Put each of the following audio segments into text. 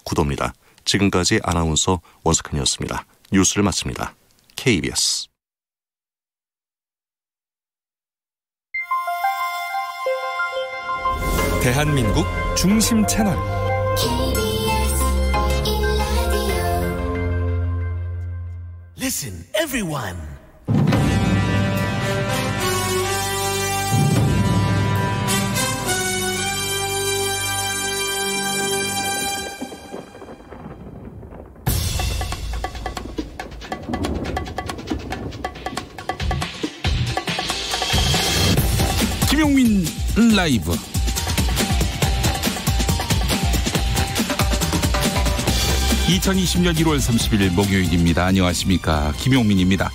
구도입니다. 지금까지 아나운서 원석현이었습니다. 뉴스를 마칩니다. KBS 대한민국 중심 채널 Listen, everyone. 김용민 라이브. (2020년 1월 30일) 목요일입니다. 안녕하십니까, 김용민입니다.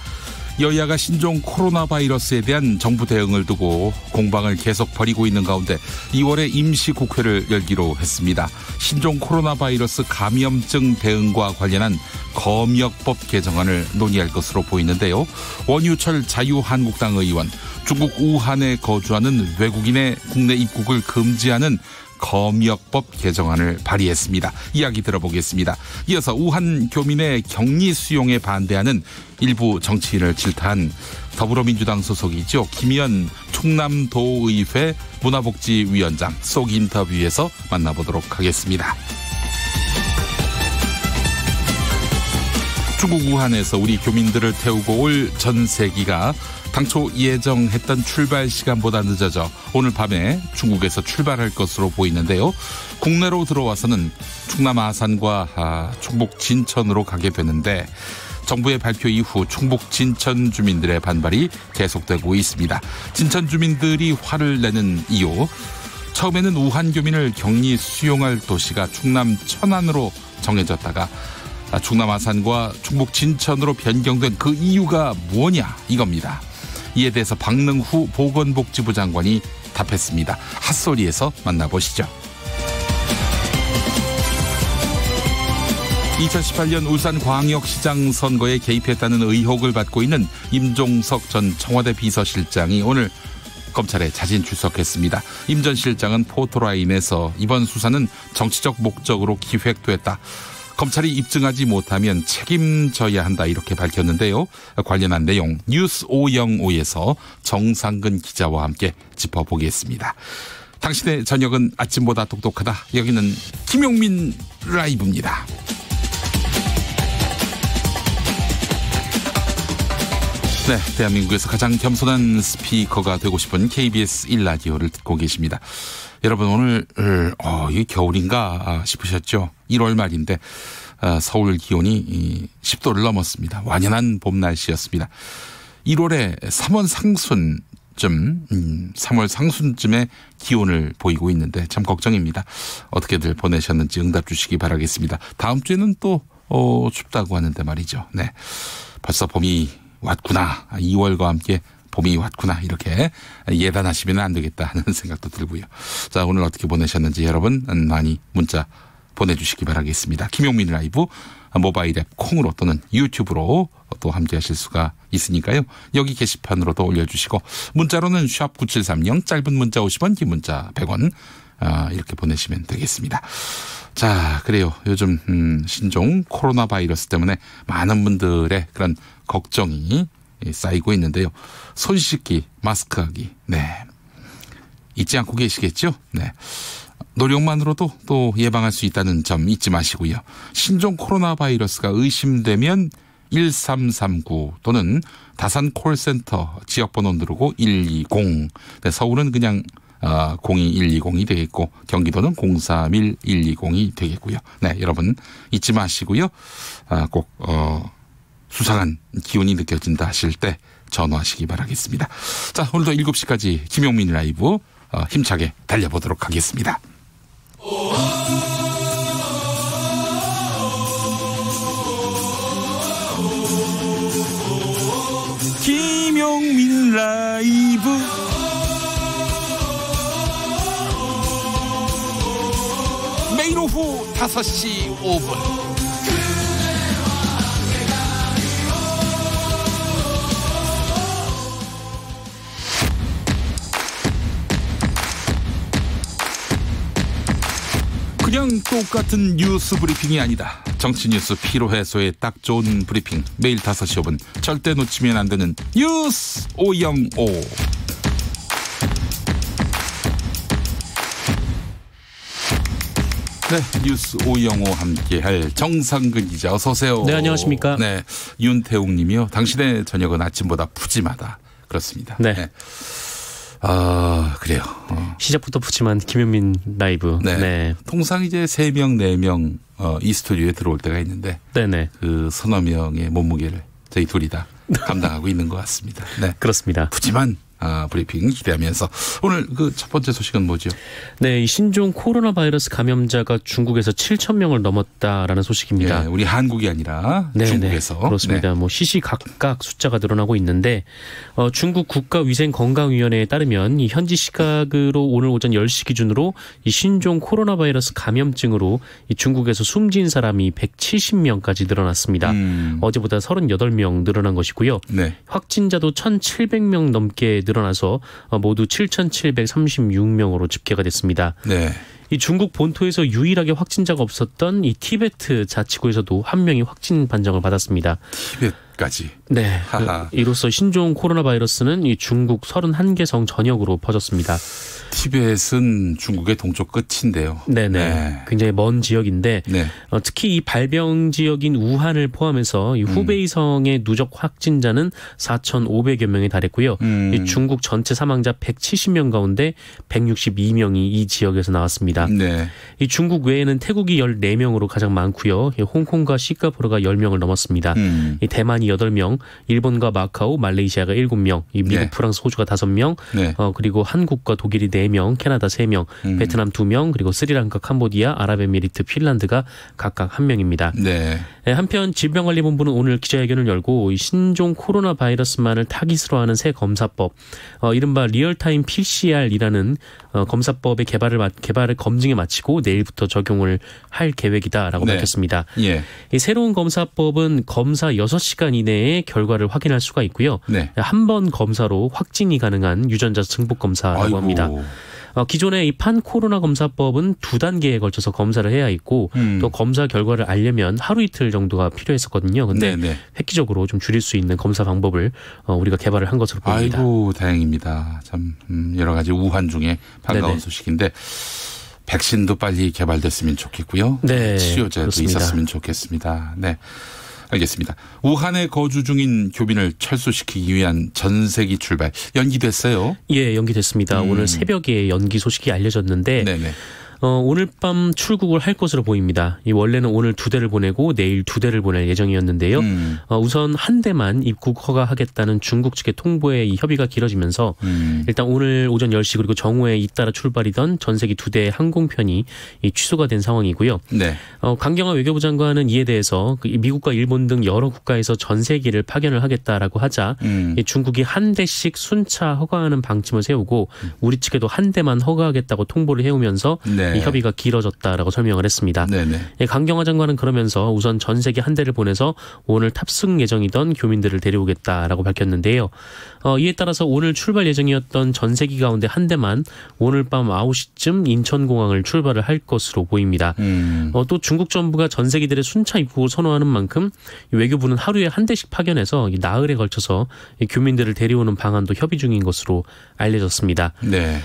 여야가 신종 코로나 바이러스에 대한 정부 대응을 두고 공방을 계속 벌이고 있는 가운데 2월에 임시국회를 열기로 했습니다. 신종 코로나 바이러스 감염증 대응과 관련한 검역법 개정안을 논의할 것으로 보이는데요. 원유철 자유한국당 의원, 중국 우한에 거주하는 외국인의 국내 입국을 금지하는 검역법 개정안을 발의했습니다. 이야기 들어보겠습니다. 이어서 우한 교민의 격리 수용에 반대하는 일부 정치인을 질타한 더불어민주당 소속이죠. 김의원 충남도의회 문화복지위원장 속 인터뷰에서 만나보도록 하겠습니다. 중국 우한에서 우리 교민들을 태우고 올 전세기가 당초 예정했던 출발 시간보다 늦어져 오늘 밤에 중국에서 출발할 것으로 보이는데요. 국내로 들어와서는 충남 아산과 충북 진천으로 가게 되는데 정부의 발표 이후 충북 진천 주민들의 반발이 계속되고 있습니다. 진천 주민들이 화를 내는 이유, 처음에는 우한 교민을 격리 수용할 도시가 충남 천안으로 정해졌다가 충남 아산과 충북 진천으로 변경된 그 이유가 뭐냐, 이겁니다. 이에 대해서 박능후 보건복지부 장관이 답했습니다. 핫소리에서 만나보시죠. 2018년 울산광역시장 선거에 개입했다는 의혹을 받고 있는 임종석 전 청와대 비서실장이 오늘 검찰에 자진 출석했습니다. 임 전 실장은 포토라인에서 이번 수사는 정치적 목적으로 기획됐다, 검찰이 입증하지 못하면 책임져야 한다, 이렇게 밝혔는데요. 관련한 내용 뉴스 505에서 정상근 기자와 함께 짚어보겠습니다. 당신의 저녁은 아침보다 똑똑하다. 여기는 김용민 라이브입니다. 네, 대한민국에서 가장 겸손한 스피커가 되고 싶은 KBS 1라디오를 듣고 계십니다. 여러분, 오늘 이게 겨울인가 싶으셨죠? 1월 말인데 서울 기온이 10도를 넘었습니다. 완연한 봄 날씨였습니다. 1월에 3월 상순쯤에 기온을 보이고 있는데 참 걱정입니다. 어떻게들 보내셨는지 응답 주시기 바라겠습니다. 다음 주에는 또 춥다고 하는데 말이죠. 네, 벌써 봄이 왔구나, 2월과 함께 봄이 왔구나, 이렇게 예단하시면 안 되겠다 하는 생각도 들고요. 자, 오늘 어떻게 보내셨는지 여러분 많이 문자 보내주시기 바라겠습니다. 김용민 라이브 모바일 앱 콩으로 또는 유튜브로 또 함께 하실 수가 있으니까요. 여기 게시판으로도 올려주시고 문자로는 샵9730, 짧은 문자 50원, 긴 문자 100원 이렇게 보내시면 되겠습니다. 자, 그래요. 요즘 신종 코로나 바이러스 때문에 많은 분들의 그런 걱정이 쌓이고 있는데요. 손 씻기, 마스크 하기, 네, 잊지 않고 계시겠죠? 네, 노력만으로도 또 예방할 수 있다는 점 잊지 마시고요. 신종 코로나 바이러스가 의심되면 1339 또는 다산 콜센터 지역번호 누르고 120. 네, 서울은 그냥 02120이 되겠고 경기도는 031-120이 되겠고요. 네, 여러분 잊지 마시고요. 꼭 수상한 기운이 느껴진다 하실 때 전화하시기 바라겠습니다. 자, 오늘도 7시까지 김용민 라이브 힘차게 달려보도록 하겠습니다. 김용민 라이브 매일 오후 5시 5분 그냥 똑같은 뉴스 브리핑이 아니다. 정치 뉴스 피로 해소에 딱 좋은 브리핑. 매일 5시 5분 절대 놓치면 안 되는 뉴스 505. 네, 뉴스 505 함께할 정상근 기자 어서 오세요. 네, 안녕하십니까. 네, 윤태웅 님이요. 당신의 저녁은 아침보다 푸짐하다. 그렇습니다. 네. 네. 그래요. 시작부터 푸짐한 김현민 라이브. 네. 네. 통상 이제 3명, 4명 이 스튜디오에 들어올 때가 있는데 네네. 그 서너 명의 몸무게를 저희 둘이 다 감당하고 있는 것 같습니다. 네. 그렇습니다. 푸짐한 브리핑 기대하면서 오늘 그 첫 번째 소식은 뭐죠? 네, 이 신종 코로나 바이러스 감염자가 중국에서 7,000명을 넘었다라는 소식입니다. 네, 우리 한국이 아니라 네, 중국에서. 네, 그렇습니다. 뭐 시시각각 숫자가 늘어나고 있는데 중국 국가위생건강위원회에 따르면 이 현지 시각으로 오늘 오전 10시 기준으로 이 신종 코로나 바이러스 감염증으로 이 중국에서 숨진 사람이 170명까지 늘어났습니다. 어제보다 38명 늘어난 것이고요. 네. 확진자도 1,700명 넘게 늘어나서 모두 7,736명으로 집계가 됐습니다. 네. 이 중국 본토에서 유일하게 확진자가 없었던 이 티베트 자치구에서도 한 명이 확진 판정을 받았습니다. 티벳까지. 네. 하하. 이로써 신종 코로나 바이러스는 이 중국 31개 성 전역으로 퍼졌습니다. 티벳은 중국의 동쪽 끝인데요. 네네. 네. 굉장히 먼 지역인데 네. 특히 이 발병 지역인 우한을 포함해서 이 후베이성의 누적 확진자는 4,500여 명에 달했고요. 이 중국 전체 사망자 170명 가운데 162명이 이 지역에서 나왔습니다. 네. 이 중국 외에는 태국이 14명으로 가장 많고요. 이 홍콩과 싱가포르가 10명을 넘었습니다. 이 대만이 8명, 일본과 마카오, 말레이시아가 7명, 이 미국, 네. 프랑스, 호주가 5명, 네. 그리고 한국과 독일이 4명, 캐나다 3명, 베트남 2명, 그리고 스리랑카, 캄보디아, 아랍에미리트, 핀란드가 각각 1명입니다. 네. 한편 질병관리본부는 오늘 기자회견을 열고 이 신종 코로나 바이러스만을 타깃으로 하는 새 검사법, 이른바 리얼타임 PCR이라는 검사법의 개발을 검증에 마치고 내일부터 적용을 할 계획이다라고 네. 밝혔습니다. 예. 이 새로운 검사법은 검사 6시간 이내에 결과를 확인할 수가 있고요. 네. 한 번 검사로 확진이 가능한 유전자 증폭 검사라고 아이고. 합니다. 기존의 이 판코로나 검사법은 2단계에 걸쳐서 검사를 해야 있고 또 검사 결과를 알려면 하루 이틀 정도가 필요했었거든요. 근데 네네. 획기적으로 좀 줄일 수 있는 검사 방법을 우리가 개발을 한 것으로 보입니다. 아이고 다행입니다. 참 여러 가지 우환 중에 반가운 네네. 소식인데 백신도 빨리 개발됐으면 좋겠고요. 네, 치료제도 그렇습니다. 있었으면 좋겠습니다. 네. 알겠습니다. 우한에 거주 중인 교민을 철수시키기 위한 전세기 출발 연기됐어요. 예, 연기됐습니다. 오늘 새벽에 연기 소식이 알려졌는데 네네. 오늘 밤 출국을 할 것으로 보입니다. 원래는 오늘 2대를 보내고 내일 2대를 보낼 예정이었는데요. 우선 한 대만 입국 허가하겠다는 중국 측의 통보에 이 협의가 길어지면서 일단 오늘 오전 10시 그리고 정오에 잇따라 출발이던 전세기 2대의 항공편이 취소가 된 상황이고요. 네. 강경화 외교부 장관은 이에 대해서 미국과 일본 등 여러 국가에서 전세기를 파견을 하겠다라고 하자 중국이 한 대씩 순차 허가하는 방침을 세우고 우리 측에도 한 대만 허가하겠다고 통보를 해오면서 네. 이 협의가 길어졌다라고 설명을 했습니다. 네네. 강경화 장관은 그러면서 우선 전세기 한 대를 보내서 오늘 탑승 예정이던 교민들을 데려오겠다라고 밝혔는데요. 이에 따라서 오늘 출발 예정이었던 전세기 가운데 한 대만 오늘 밤 9시쯤 인천공항을 출발을 할 것으로 보입니다. 또 중국 정부가 전세기들의 순차 입국을 선호하는 만큼 외교부는 하루에 한 대씩 파견해서 나흘에 걸쳐서 교민들을 데려오는 방안도 협의 중인 것으로 알려졌습니다. 네.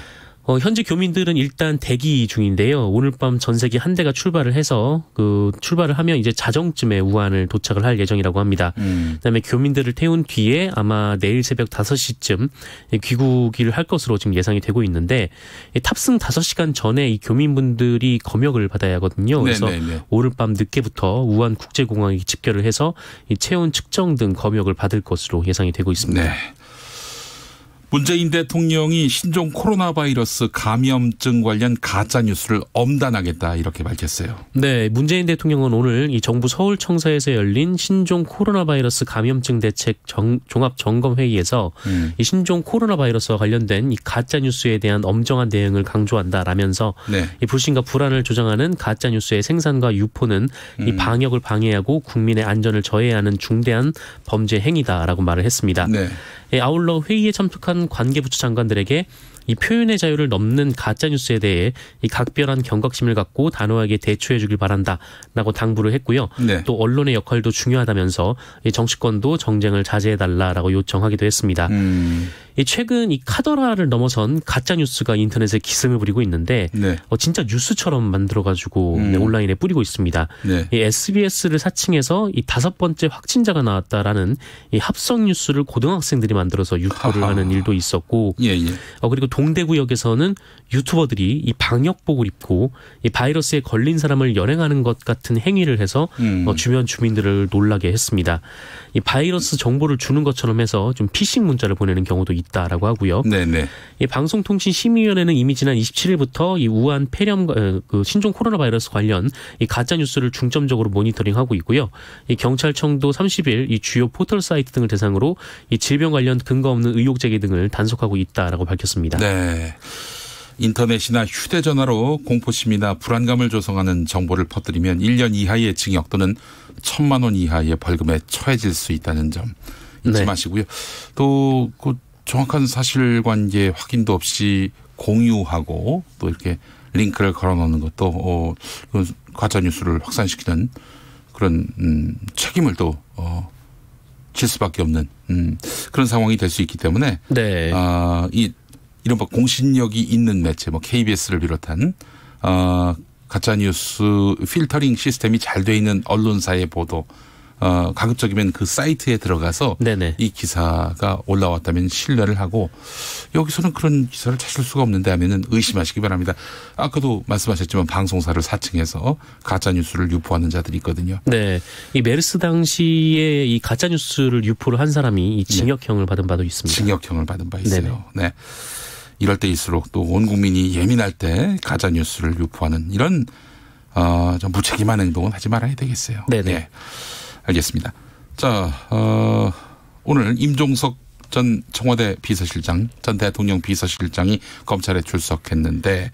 현재 교민들은 일단 대기 중인데요. 오늘 밤 전세기 한 대가 출발을 해서 출발을 하면 이제 자정쯤에 우한을 도착을 할 예정이라고 합니다. 그다음에 교민들을 태운 뒤에 아마 내일 새벽 5시쯤 귀국을 할 것으로 지금 예상이 되고 있는데 탑승 5시간 전에 이 교민분들이 검역을 받아야 하거든요. 그래서 네네네. 오늘 밤 늦게부터 우한 국제공항에 집결을 해서 이 체온 측정 등 검역을 받을 것으로 예상이 되고 있습니다. 네. 문재인 대통령이 신종 코로나 바이러스 감염증 관련 가짜 뉴스를 엄단하겠다 이렇게 밝혔어요. 네, 문재인 대통령은 오늘 이 정부 서울청사에서 열린 신종 코로나 바이러스 감염증 대책 종합 점검 회의에서 이 신종 코로나 바이러스와 관련된 이 가짜 뉴스에 대한 엄정한 대응을 강조한다라면서 네. 이 불신과 불안을 조장하는 가짜 뉴스의 생산과 유포는 이 방역을 방해하고 국민의 안전을 저해하는 중대한 범죄 행위다라고 말을 했습니다. 네. 아울러 회의에 참석한 관계부처 장관들에게 이 표현의 자유를 넘는 가짜 뉴스에 대해 이 각별한 경각심을 갖고 단호하게 대처해 주길 바란다라고 당부를 했고요. 네. 또 언론의 역할도 중요하다면서 이 정치권도 정쟁을 자제해 달라라고 요청하기도 했습니다. 이 최근 이 카더라를 넘어선 가짜 뉴스가 인터넷에 기승을 부리고 있는데 네. 진짜 뉴스처럼 만들어가지고 온라인에 뿌리고 있습니다. 네. 이 SBS를 사칭해서 이 5번째 확진자가 나왔다라는 이 합성 뉴스를 고등학생들이 만들어서 유포를 하는 일도 있었고, 예, 예. 그리고 동대구역에서는 유튜버들이 이 방역복을 입고 이 바이러스에 걸린 사람을 연행하는 것 같은 행위를 해서 주변 주민들을 놀라게 했습니다. 이 바이러스 정보를 주는 것처럼 해서 좀 피싱 문자를 보내는 경우도 있다라고 하고요. 네네. 이 방송통신심의위원회는 이미 지난 27일부터 이 우한 폐렴 그 신종 코로나 바이러스 관련 이 가짜 뉴스를 중점적으로 모니터링하고 있고요. 이 경찰청도 30일 이 주요 포털 사이트 등을 대상으로 이 질병 관련 근거 없는 의혹 제기 등을 단속하고 있다라고 밝혔습니다. 네. 인터넷이나 휴대전화로 공포심이나 불안감을 조성하는 정보를 퍼뜨리면 1년 이하의 징역 또는 1,000만 원 이하의 벌금에 처해질 수 있다는 점 잊지 네. 마시고요. 또 그 정확한 사실관계 확인도 없이 공유하고 또 이렇게 링크를 걸어놓는 것도 이건 가짜 뉴스를 확산시키는 그런 책임을 또 질 수밖에 없는 그런 상황이 될 수 있기 때문에 네. 이런 공신력이 있는 매체, KBS를 비롯한 가짜 뉴스 필터링 시스템이 잘 돼 있는 언론사의 보도, 가급적이면 그 사이트에 들어가서 네네. 이 기사가 올라왔다면 신뢰를 하고 여기서는 그런 기사를 찾을 수가 없는데 하면은 의심하시기 바랍니다. 아까도 말씀하셨지만 방송사를 사칭해서 가짜 뉴스를 유포하는 자들이 있거든요. 네, 이 메르스 당시에 이 가짜 뉴스를 유포를 한 사람이 이 징역형을 받은 바도 있습니다. 징역형을 받은 바 있어요. 네. 이럴 때일수록 또 온 국민이 예민할 때 가짜 뉴스를 유포하는 이런 좀 무책임한 행동은 하지 말아야 되겠어요. 네네. 네. 알겠습니다. 자, 오늘 임종석 전 청와대 비서실장, 전 대통령 비서실장이 검찰에 출석했는데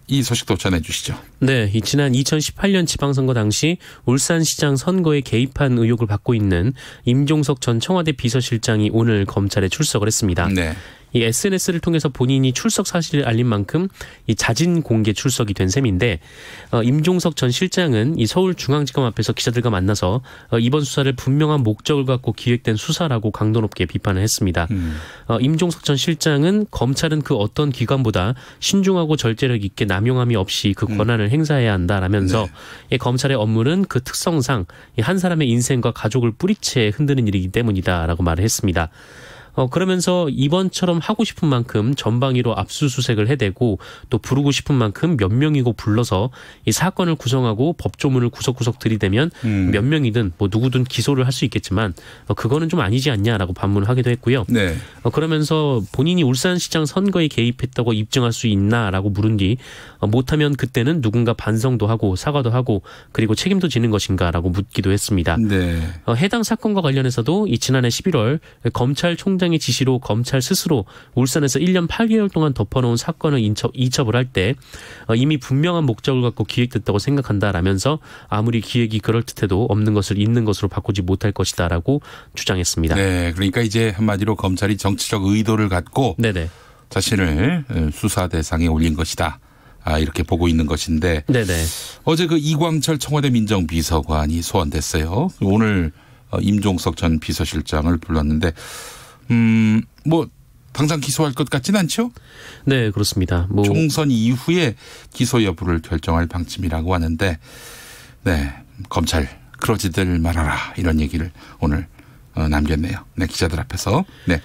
이 소식도 전해주시죠. 네, 이 지난 2018년 지방선거 당시 울산시장 선거에 개입한 의혹을 받고 있는 임종석 전 청와대 비서실장이 오늘 검찰에 출석을 했습니다. 네. 이 SNS를 통해서 본인이 출석 사실을 알린 만큼 이 자진 공개 출석이 된 셈인데 임종석 전 실장은 이 서울중앙지검 앞에서 기자들과 만나서 이번 수사를 분명한 목적을 갖고 기획된 수사라고 강도 높게 비판을 했습니다. 임종석 전 실장은 검찰은 그 어떤 기관보다 신중하고 절제력 있게 남용함이 없이 그 권한을 행사해야 한다라면서 이 검찰의 업무는 그 특성상 한 사람의 인생과 가족을 뿌리채 흔드는 일이기 때문이다라고 말을 했습니다. 그러면서 이번처럼 하고 싶은 만큼 전방위로 압수수색을 해대고 또 부르고 싶은 만큼 몇 명이고 불러서 이 사건을 구성하고 법조문을 구석구석 들이대면 몇 명이든 뭐 누구든 기소를 할 수 있겠지만 그거는 좀 아니지 않냐라고 반문하기도 했고요. 네. 그러면서 본인이 울산시장 선거에 개입했다고 입증할 수 있나라고 물은 뒤 못하면 그때는 누군가 반성도 하고 사과도 하고 그리고 책임도 지는 것인가라고 묻기도 했습니다. 네. 해당 사건과 관련해서도 이 지난해 11월 검찰총장의 지시로 검찰 스스로 울산에서 1년 8개월 동안 덮어놓은 사건을 이첩을 할 때 이미 분명한 목적을 갖고 기획됐다고 생각한다라면서 아무리 기획이 그럴듯해도 없는 것을 있는 것으로 바꾸지 못할 것이다라고 주장했습니다. 네, 그러니까 이제 한마디로 검찰이 정치적 의도를 갖고 네네. 자신을 수사 대상에 올린 것이다. 이렇게 보고 있는 것인데 네네. 어제 그 이광철 청와대 민정비서관이 소환됐어요. 오늘 임종석 전 비서실장을 불렀는데 뭐 당장 기소할 것 같진 않죠? 네, 그렇습니다. 뭐 총선 이후에 기소 여부를 결정할 방침이라고 하는데 네, 검찰 그러지들 말아라 이런 얘기를 오늘 남겼네요. 네, 기자들 앞에서. 네.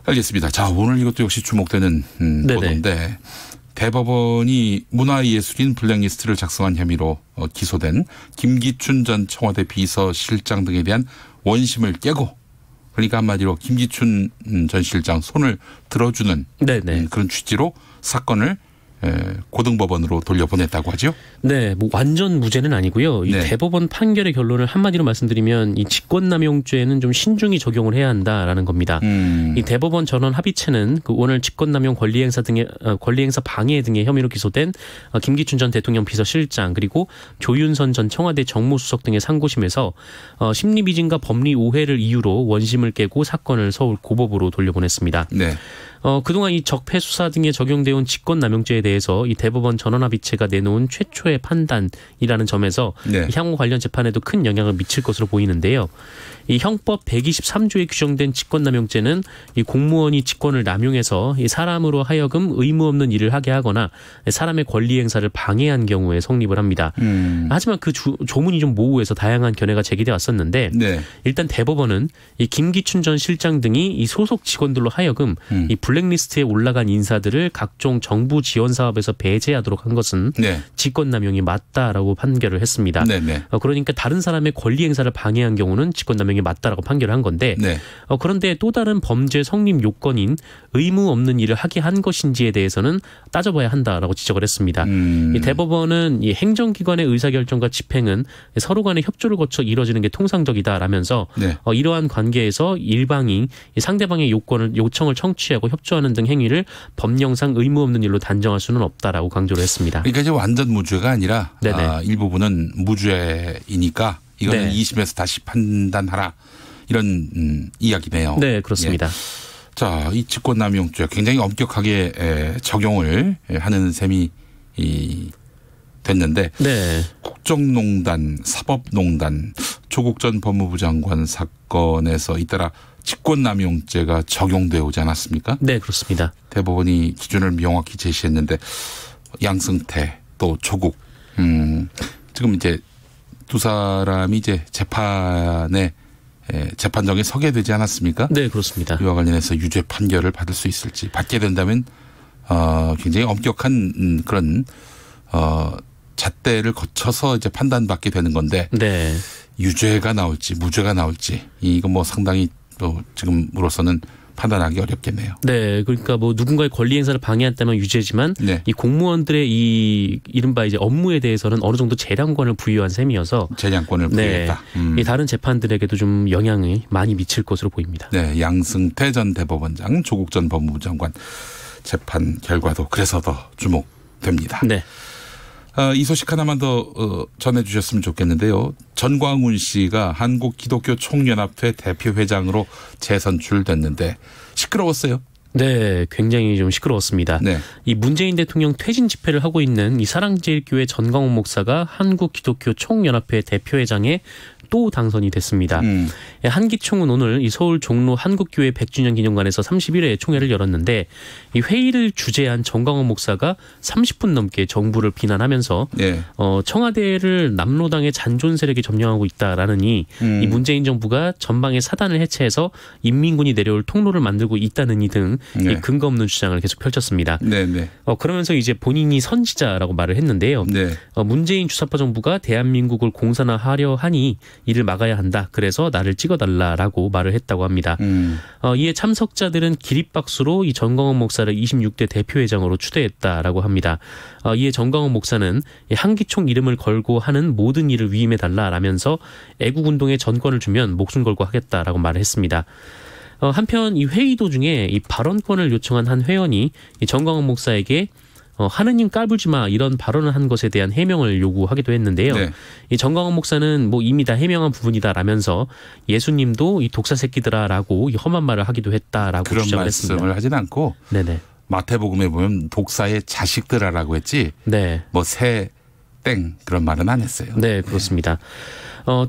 알겠습니다. 자, 오늘 이것도 역시 주목되는 보도인데 대법원이 문화예술인 블랙리스트를 작성한 혐의로 기소된 김기춘 전 청와대 비서실장 등에 대한 원심을 깨고 그러니까 한마디로 김기춘 전 실장 손을 들어주는 그런 취지로 사건을 고등법원으로 돌려보냈다고 하죠? 네, 뭐 완전 무죄는 아니고요. 이 대법원 판결의 결론을 한마디로 말씀드리면 이 직권남용죄는 좀 신중히 적용을 해야 한다라는 겁니다. 이 대법원 전원 합의체는 그 오늘 직권남용 권리행사 방해 등의 혐의로 기소된 김기춘 전 대통령 비서실장 그리고 조윤선 전 청와대 정무수석 등의 상고심에서 심리비진과 법리 오해를 이유로 원심을 깨고 사건을 서울 고법으로 돌려보냈습니다. 네. 그동안 이 적폐 수사 등에 적용되어 온 직권남용죄에 대해서 이 대법원 전원합의체가 내놓은 최초의 판단이라는 점에서 네. 향후 관련 재판에도 큰 영향을 미칠 것으로 보이는데요. 이 형법 123조에 규정된 직권남용죄는 이 공무원이 직권을 남용해서 이 사람으로 하여금 의무 없는 일을 하게 하거나 사람의 권리 행사를 방해한 경우에 성립을 합니다. 하지만 그 조문이 좀 모호해서 다양한 견해가 제기돼 왔었는데 네. 일단 대법원은 이 김기춘 전 실장 등이 이 소속 직원들로 하여금 이 블랙리스트에 올라간 인사들을 각종 정부 지원 사업에서 배제하도록 한 것은 네. 직권남용이 맞다라고 판결을 했습니다. 네. 네. 그러니까 다른 사람의 권리 행사를 방해한 경우는 직권남용이 맞다라고 판결을 한 건데 네. 그런데 또 다른 범죄 성립 요건인 의무 없는 일을 하게 한 것인지에 대해서는 따져봐야 한다라고 지적을 했습니다. 이 대법원은 이 행정기관의 의사결정과 집행은 서로 간의 협조를 거쳐 이루어지는 게 통상적이다라면서 네. 이러한 관계에서 일방이 상대방의 요청을 청취하고 협조하는 등 행위를 법령상 의무 없는 일로 단정할 수는 없다라고 강조를 했습니다. 그러니까 이제 완전 무죄가 아니라 일부분은 무죄이니까 이거는 네. 2심에서 다시 판단하라 이런 이야기네요. 네, 그렇습니다. 예. 자, 이 직권남용죄 굉장히 엄격하게 적용을 하는 셈이 됐는데 네. 국정농단, 사법농단, 조국 전 법무부 장관 사건에서 잇따라 직권남용죄가 적용되어 오지 않았습니까? 네, 그렇습니다. 대법원이 기준을 명확히 제시했는데 양승태 또 조국 지금 이제 두 사람이 이제 재판정에 서게 되지 않았습니까? 네, 그렇습니다. 이와 관련해서 유죄 판결을 받을 수 있을지 받게 된다면 굉장히 엄격한 그런 잣대를 거쳐서 이제 판단받게 되는 건데 네. 유죄가 나올지 무죄가 나올지 이거 뭐 상당히 또 지금으로서는 판단하기 어렵겠네요. 네, 그러니까 뭐 누군가의 권리 행사를 방해한다면 유죄지만 네. 이 공무원들의 이 이른바 이제 업무에 대해서는 어느 정도 재량권을 부여한 셈이어서 재량권을 부여했다. 이 다른 재판들에게도 좀 영향이 많이 미칠 것으로 보입니다. 네, 양승태 전 대법원장, 조국 전 법무부 장관 재판 결과도 그래서 더 주목됩니다. 네. 이 소식 하나만 더 전해주셨으면 좋겠는데요. 전광훈 씨가 한국기독교총연합회 대표회장으로 재선출됐는데 시끄러웠어요. 네, 굉장히 좀 시끄러웠습니다. 네. 이 문재인 대통령 퇴진 집회를 하고 있는 이 사랑제일교회 전광훈 목사가 한국기독교총연합회 대표회장에 또 당선이 됐습니다. 한기총은 오늘 이 서울 종로 한국교회 100주년 기념관에서 31회 총회를 열었는데 이 회의를 주재한 전광훈 목사가 30분 넘게 정부를 비난하면서 네. 청와대를 남로당의 잔존 세력이 점령하고 있다라느니 이 문재인 정부가 전방의 사단을 해체해서 인민군이 내려올 통로를 만들고 있다느니 등 네. 이 근거 없는 주장을 계속 펼쳤습니다. 네, 네. 그러면서 이제 본인이 선지자라고 말을 했는데요. 네. 문재인 주사파 정부가 대한민국을 공산화하려 하니 이를 막아야 한다. 그래서 나를 찍어달라라고 말을 했다고 합니다. 이에 참석자들은 기립박수로 이 전광훈 목사를 26대 대표회장으로 추대했다라고 합니다. 이에 전광훈 목사는 한기총 이름을 걸고 하는 모든 일을 위임해달라라면서 애국운동에 전권을 주면 목숨 걸고 하겠다라고 말을 했습니다. 한편 이 회의 도중에 이 발언권을 요청한 한 회원이 이 전광훈 목사에게 하느님 까불지 마 이런 발언을 한 것에 대한 해명을 요구하기도 했는데요. 네. 이 전광훈 목사는 뭐 이미 다 해명한 부분이다라면서 예수님도 이 독사 새끼들아라고 험한 말을 하기도 했다라고 그런 주장을 말씀을 했습니다. 하진 않고 네네. 마태복음에 보면 독사의 자식들아라고 했지 네. 뭐 새 땡 그런 말은 안 했어요. 네, 그렇습니다.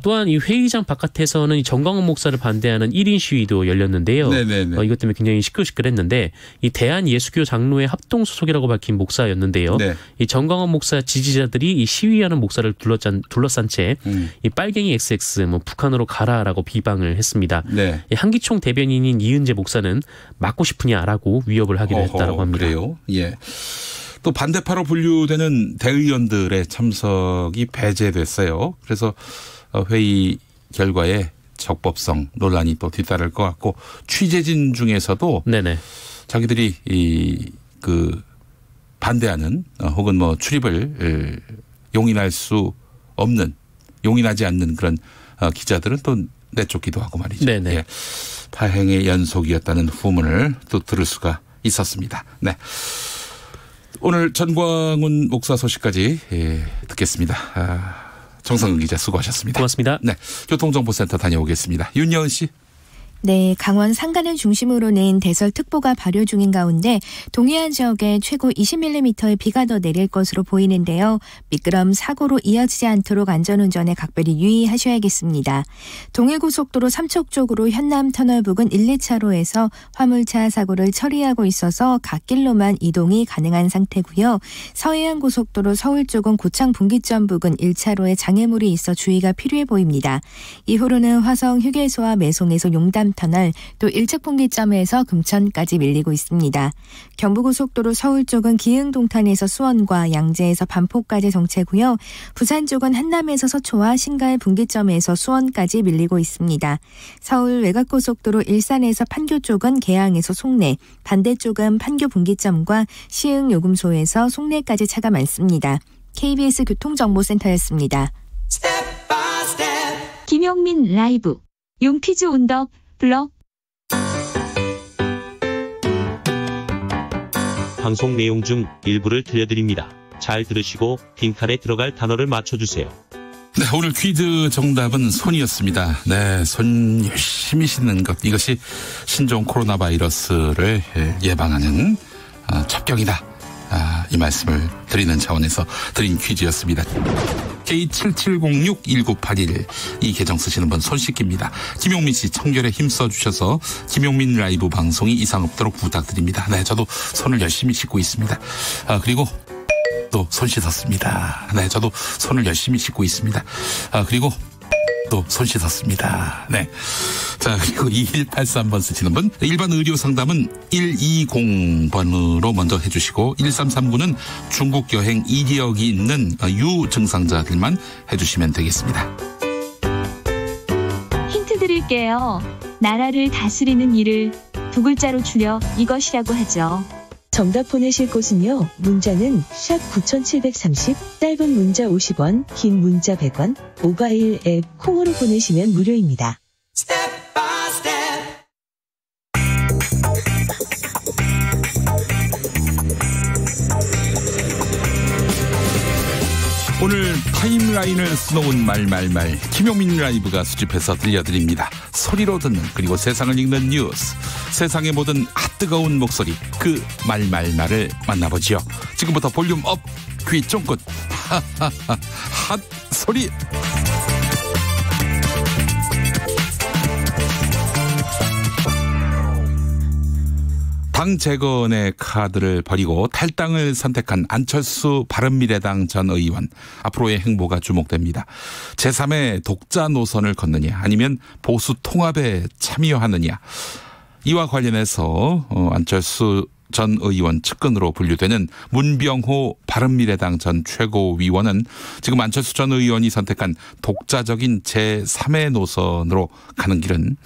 또한 이 회의장 바깥에서는 이 전광훈 목사를 반대하는 1인 시위도 열렸는데요. 네네네. 이것 때문에 굉장히 시끌시끌했는데 이 대한예수교 장로회 합동 소속이라고 밝힌 목사였는데요. 네. 이 전광훈 목사 지지자들이 이 시위하는 목사를 둘러싼 채 이 빨갱이 XX 뭐 북한으로 가라라고 비방을 했습니다. 네. 이 한기총 대변인인 이은재 목사는 맞고 싶으냐라고 위협을 하기도 했다라고 합니다. 그래요? 예. 또 반대파로 분류되는 대의원들의 참석이 배제됐어요. 그래서 회의 결과에 적법성 논란이 또 뒤따를 것 같고 취재진 중에서도 네네. 자기들이 반대하는 혹은 뭐 출입을 용인하지 않는 그런 기자들은 또 내쫓기도 하고 말이죠. 네네. 예. 파행의 연속이었다는 후문을 또 들을 수가 있었습니다. 네. 오늘 전광훈 목사 소식까지 듣겠습니다. 정성근 기자 수고하셨습니다. 고맙습니다. 네, 교통정보센터 다녀오겠습니다. 윤여은 씨. 네, 강원 산간을 중심으로 낸 대설특보가 발효 중인 가운데 동해안 지역에 최고 20mm의 비가 더 내릴 것으로 보이는데요. 미끄럼 사고로 이어지지 않도록 안전운전에 각별히 유의하셔야겠습니다. 동해고속도로 삼척 쪽으로 현남터널 부근 1, 2차로에서 화물차 사고를 처리하고 있어서 갓길로만 이동이 가능한 상태고요. 서해안고속도로 서울 쪽은 고창 분기점 부근 1차로에 장애물이 있어 주의가 필요해 보입니다. 이후로는 화성 휴게소와 매송에서 용담 터널 또 일측분기점에서 금천까지 밀리고 있습니다. 경부고속도로 서울 쪽은 기흥동탄에서 수원과 양재에서 반포까지 정체고요. 부산 쪽은 한남에서 서초와 신갈 분기점에서 수원까지 밀리고 있습니다. 서울 외곽고속도로 일산에서 판교 쪽은 계양에서 송내, 반대쪽은 판교 분기점과 시흥 요금소에서 송내까지 차가 많습니다. KBS 교통정보센터였습니다. 김용민 라이브 용퀴즈 온더 블럭. 방송 내용 중 일부를 들려드립니다. 잘 들으시고 빈칸에 들어갈 단어를 맞춰주세요. 네, 오늘 퀴즈 정답은 손이었습니다. 네, 손 열심히 씻는 것, 이것이 신종 코로나 바이러스를 예방하는 첩경이다. 이 말씀을 드리는 차원에서 드린 퀴즈였습니다. K77061981 이 계정 쓰시는 분 손 씻깁니다. 김용민 씨 청결에 힘써주셔서 김용민 라이브 방송이 이상 없도록 부탁드립니다. 네, 저도 손을 열심히 씻고 있습니다. 그리고 또 손 씻었습니다. 네, 저도 손을 열심히 씻고 있습니다. 그리고 또 손 씻었습니다. 네. 자, 그리고 2183번 쓰시는 분, 일반 의료 상담은 120번으로 먼저 해주시고 1339는 중국 여행 이력이 있는 유증상자들만 해주시면 되겠습니다. 힌트 드릴게요. 나라를 다스리는 일을 두 글자로 줄여 이것이라고 하죠. 정답 보내실 곳은요. 문자는 샵 9730, 짧은 문자 50원, 긴 문자 100원, 모바일 앱 콩으로 보내시면 무료입니다. 오늘 타임라인을 수놓은 말말말 김용민 라이브가 수집해서 들려드립니다. 소리로 듣는 그리고 세상을 읽는 뉴스, 세상의 모든 핫뜨거운 목소리, 그 말말말을 만나보지요. 지금부터 볼륨 업, 귀 쫑긋 핫 소리. 당 재건의 카드를 버리고 탈당을 선택한 안철수 바른미래당 전 의원, 앞으로의 행보가 주목됩니다. 제3의 독자 노선을 걷느냐 아니면 보수 통합에 참여하느냐, 이와 관련해서 안철수 전 의원 측근으로 분류되는 문병호 바른미래당 전 최고위원은 지금 안철수 전 의원이 선택한 독자적인 제3의 노선으로 가는 길은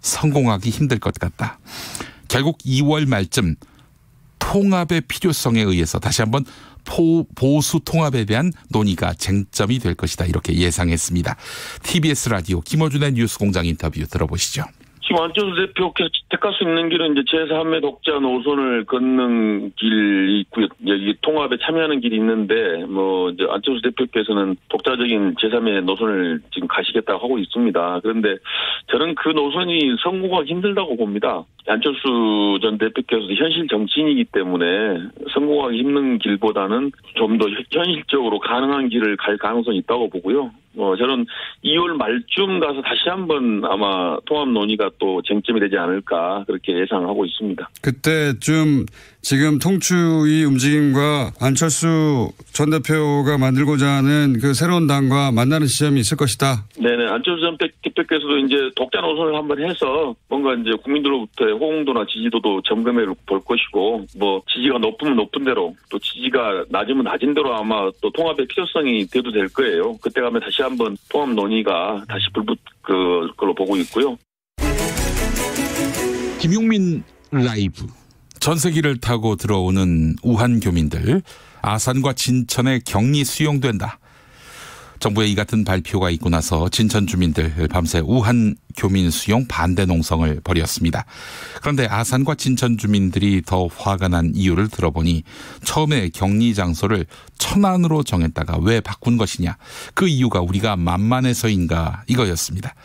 성공하기 힘들 것 같다. 결국 2월 말쯤 통합의 필요성에 의해서 다시 한번 보수 통합에 대한 논의가 쟁점이 될 것이다, 이렇게 예상했습니다. TBS 라디오 김어준의 뉴스공장 인터뷰 들어보시죠. 지금 안철수 대표께서 택할 수 있는 길은 이제 제3의 독자 노선을 걷는 길이 있고요. 여기 통합에 참여하는 길이 있는데, 이제 안철수 대표께서는 독자적인 제3의 노선을 지금 가시겠다고 하고 있습니다. 그런데 저는 그 노선이 성공하기 힘들다고 봅니다. 안철수 전 대표께서도 현실 정치인이기 때문에 성공하기 힘든 길보다는 좀 더 현실적으로 가능한 길을 갈 가능성이 있다고 보고요. 저는 2월 말쯤 가서 다시 한번 아마 통합 논의가 또 쟁점이 되지 않을까, 그렇게 예상하고 있습니다. 그때쯤 지금 통추의 움직임과 안철수 전 대표가 만들고자 하는 그 새로운 당과 만나는 시점이 있을 것이다. 네네. 안철수 전 대표께서도 이제 독자 노선을 한번 해서 뭔가 이제 국민들로부터의 호응도나 지지도도 점검해 볼 것이고, 지지가 높으면 높은 대로, 또 지지가 낮으면 낮은 대로 아마 또 통합의 필요성이 돼도 될 거예요. 그때 가면 다시 한번 통합 논의가 다시 걸로 보고 있고요. 김용민 라이브. 전세기를 타고 들어오는 우한 교민들, 아산과 진천에 격리 수용된다. 정부의 이 같은 발표가 있고 나서 진천 주민들 밤새 우한 교민 수용 반대 농성을 벌였습니다. 그런데 아산과 진천 주민들이 더 화가 난 이유를 들어보니 처음에 격리 장소를 천안으로 정했다가 왜 바꾼 것이냐, 그 이유가 우리가 만만해서인가, 이거였습니다.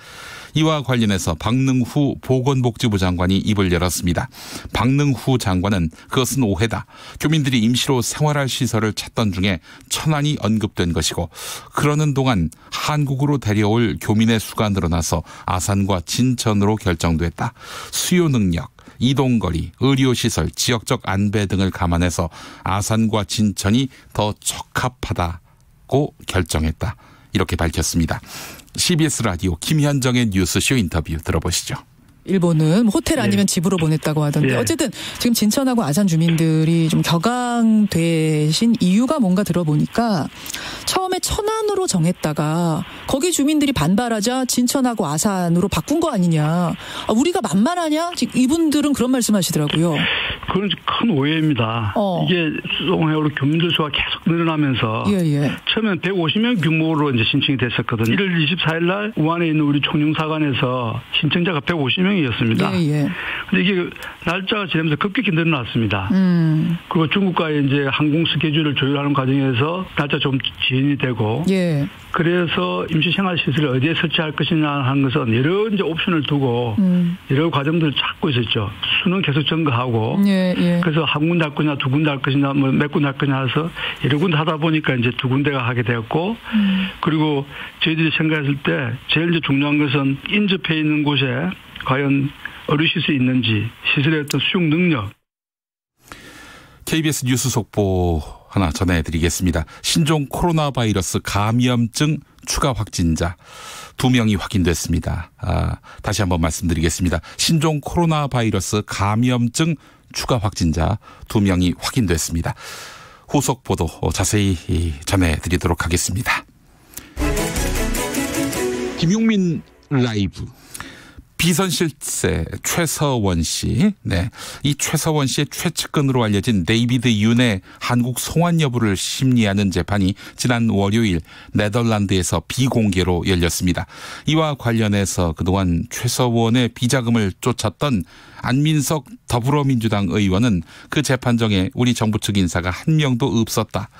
이와 관련해서 박능후 보건복지부 장관이 입을 열었습니다. 박능후 장관은 그것은 오해다. 교민들이 임시로 생활할 시설을 찾던 중에 천안이 언급된 것이고 그러는 동안 한국으로 데려올 교민의 수가 늘어나서 아산과 진천으로 결정됐다. 수요 능력, 이동거리, 의료시설, 지역적 안배 등을 감안해서 아산과 진천이 더 적합하다고 결정했다. 이렇게 밝혔습니다. CBS 라디오 김현정의 뉴스쇼 인터뷰 들어보시죠. 일본은 호텔 아니면 집으로 보냈다고 하던데 어쨌든 지금 진천하고 아산 주민들이 좀 격앙되신 이유가 뭔가 들어보니까 처음에 천안으로 정했다가 거기 주민들이 반발하자 진천하고 아산으로 바꾼 거 아니냐. 우리가 만만하냐? 이분들은 그런 말씀하시더라고요. 그건 큰 오해입니다. 이게 수송회로 교민들 수가 계속 늘어나면서 처음에는 150명 규모로 이제 신청이 됐었거든요. 1월 24일 날 우한에 있는 우리 총영사관에서 신청자가 150명이었습니다. 근데 이게 날짜가 지나면서 급격히 늘어났습니다. 그리고 중국과의 이제 항공 스케줄을 조율하는 과정에서 날짜 좀 지연이 되고 그래서 임시생활시설을 어디에 설치할 것이냐 하는 것은 여러 이제 옵션을 두고 여러 과정들을 찾고 있었죠. 수는 계속 증가하고 그래서 한 군데 할 거냐 두 군데 할 것이냐 뭐 몇 군데 할 거냐 해서 여러 군데 하다 보니까 이제 두 군데가 하게 되었고 그리고 저희들이 생각했을 때 제일 이제 중요한 것은 인접해 있는 곳에 과연 의료시설이 있는지 시설의 어떤 수용 능력. KBS 뉴스 속보 하나 전해드리겠습니다. 신종 코로나 바이러스 감염증 추가 확진자 2명이 확인됐습니다. 다시 한번 말씀드리겠습니다. 신종 코로나 바이러스 감염증 추가 확진자 2명이 확인됐습니다. 후속 보도 자세히 전해드리도록 하겠습니다. 김용민 라이브. 비선실세 최서원 씨. 이 최서원 씨의 최측근으로 알려진 데이비드 윤의 한국 송환 여부를 심리하는 재판이 지난 월요일 네덜란드에서 비공개로 열렸습니다. 이와 관련해서 그동안 최서원의 비자금을 쫓았던 안민석 더불어민주당 의원은 그 재판정에 우리 정부 측 인사가 한 명도 없었다.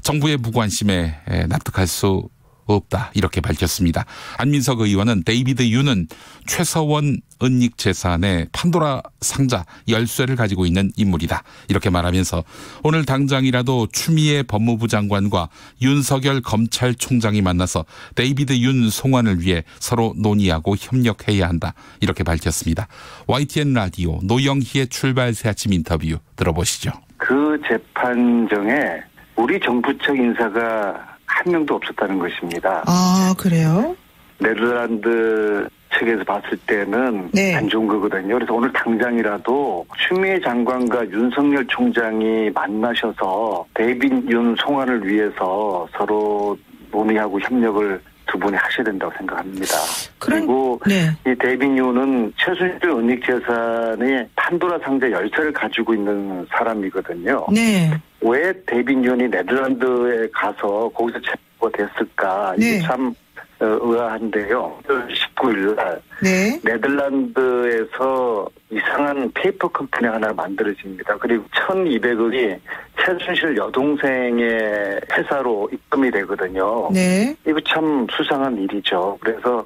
정부의 무관심에 납득할 수 없다. 이렇게 밝혔습니다. 안민석 의원은 데이비드 윤은 최서원 은닉재산의 판도라 상자 열쇠를 가지고 있는 인물이다. 이렇게 말하면서 오늘 당장이라도 추미애 법무부 장관과 윤석열 검찰총장이 만나서 데이비드 윤 송환을 위해 서로 논의하고 협력해야 한다. 이렇게 밝혔습니다. YTN 라디오 노영희의 출발 새 아침 인터뷰 들어보시죠. 그 재판정에 우리 정부 측 인사가 한 명도 없었다는 것입니다. 아, 그래요? 네덜란드 측에서 봤을 때는 안 좋은 거거든요. 그래서 오늘 당장이라도 추미애 장관과 윤석열 총장이 만나셔서 데이비드 윤 송환을 위해서 서로 논의하고 협력을 두 분이 하셔야 된다고 생각합니다. 그리고 이 데이비드 윤은 최순실 은닉재산의 판도라 상자 열쇠를 가지고 있는 사람이거든요. 왜 데이비드 윤이 네덜란드에 가서 거기서 체포가 됐을까? 이게 참 의아한데요. 19일 날 네덜란드에서 이상한 페이퍼 컴퍼니 하나 만들어집니다. 그리고 1,200억이 최순실 여동생의 회사로 입금이 되거든요. 이거 참 수상한 일이죠. 그래서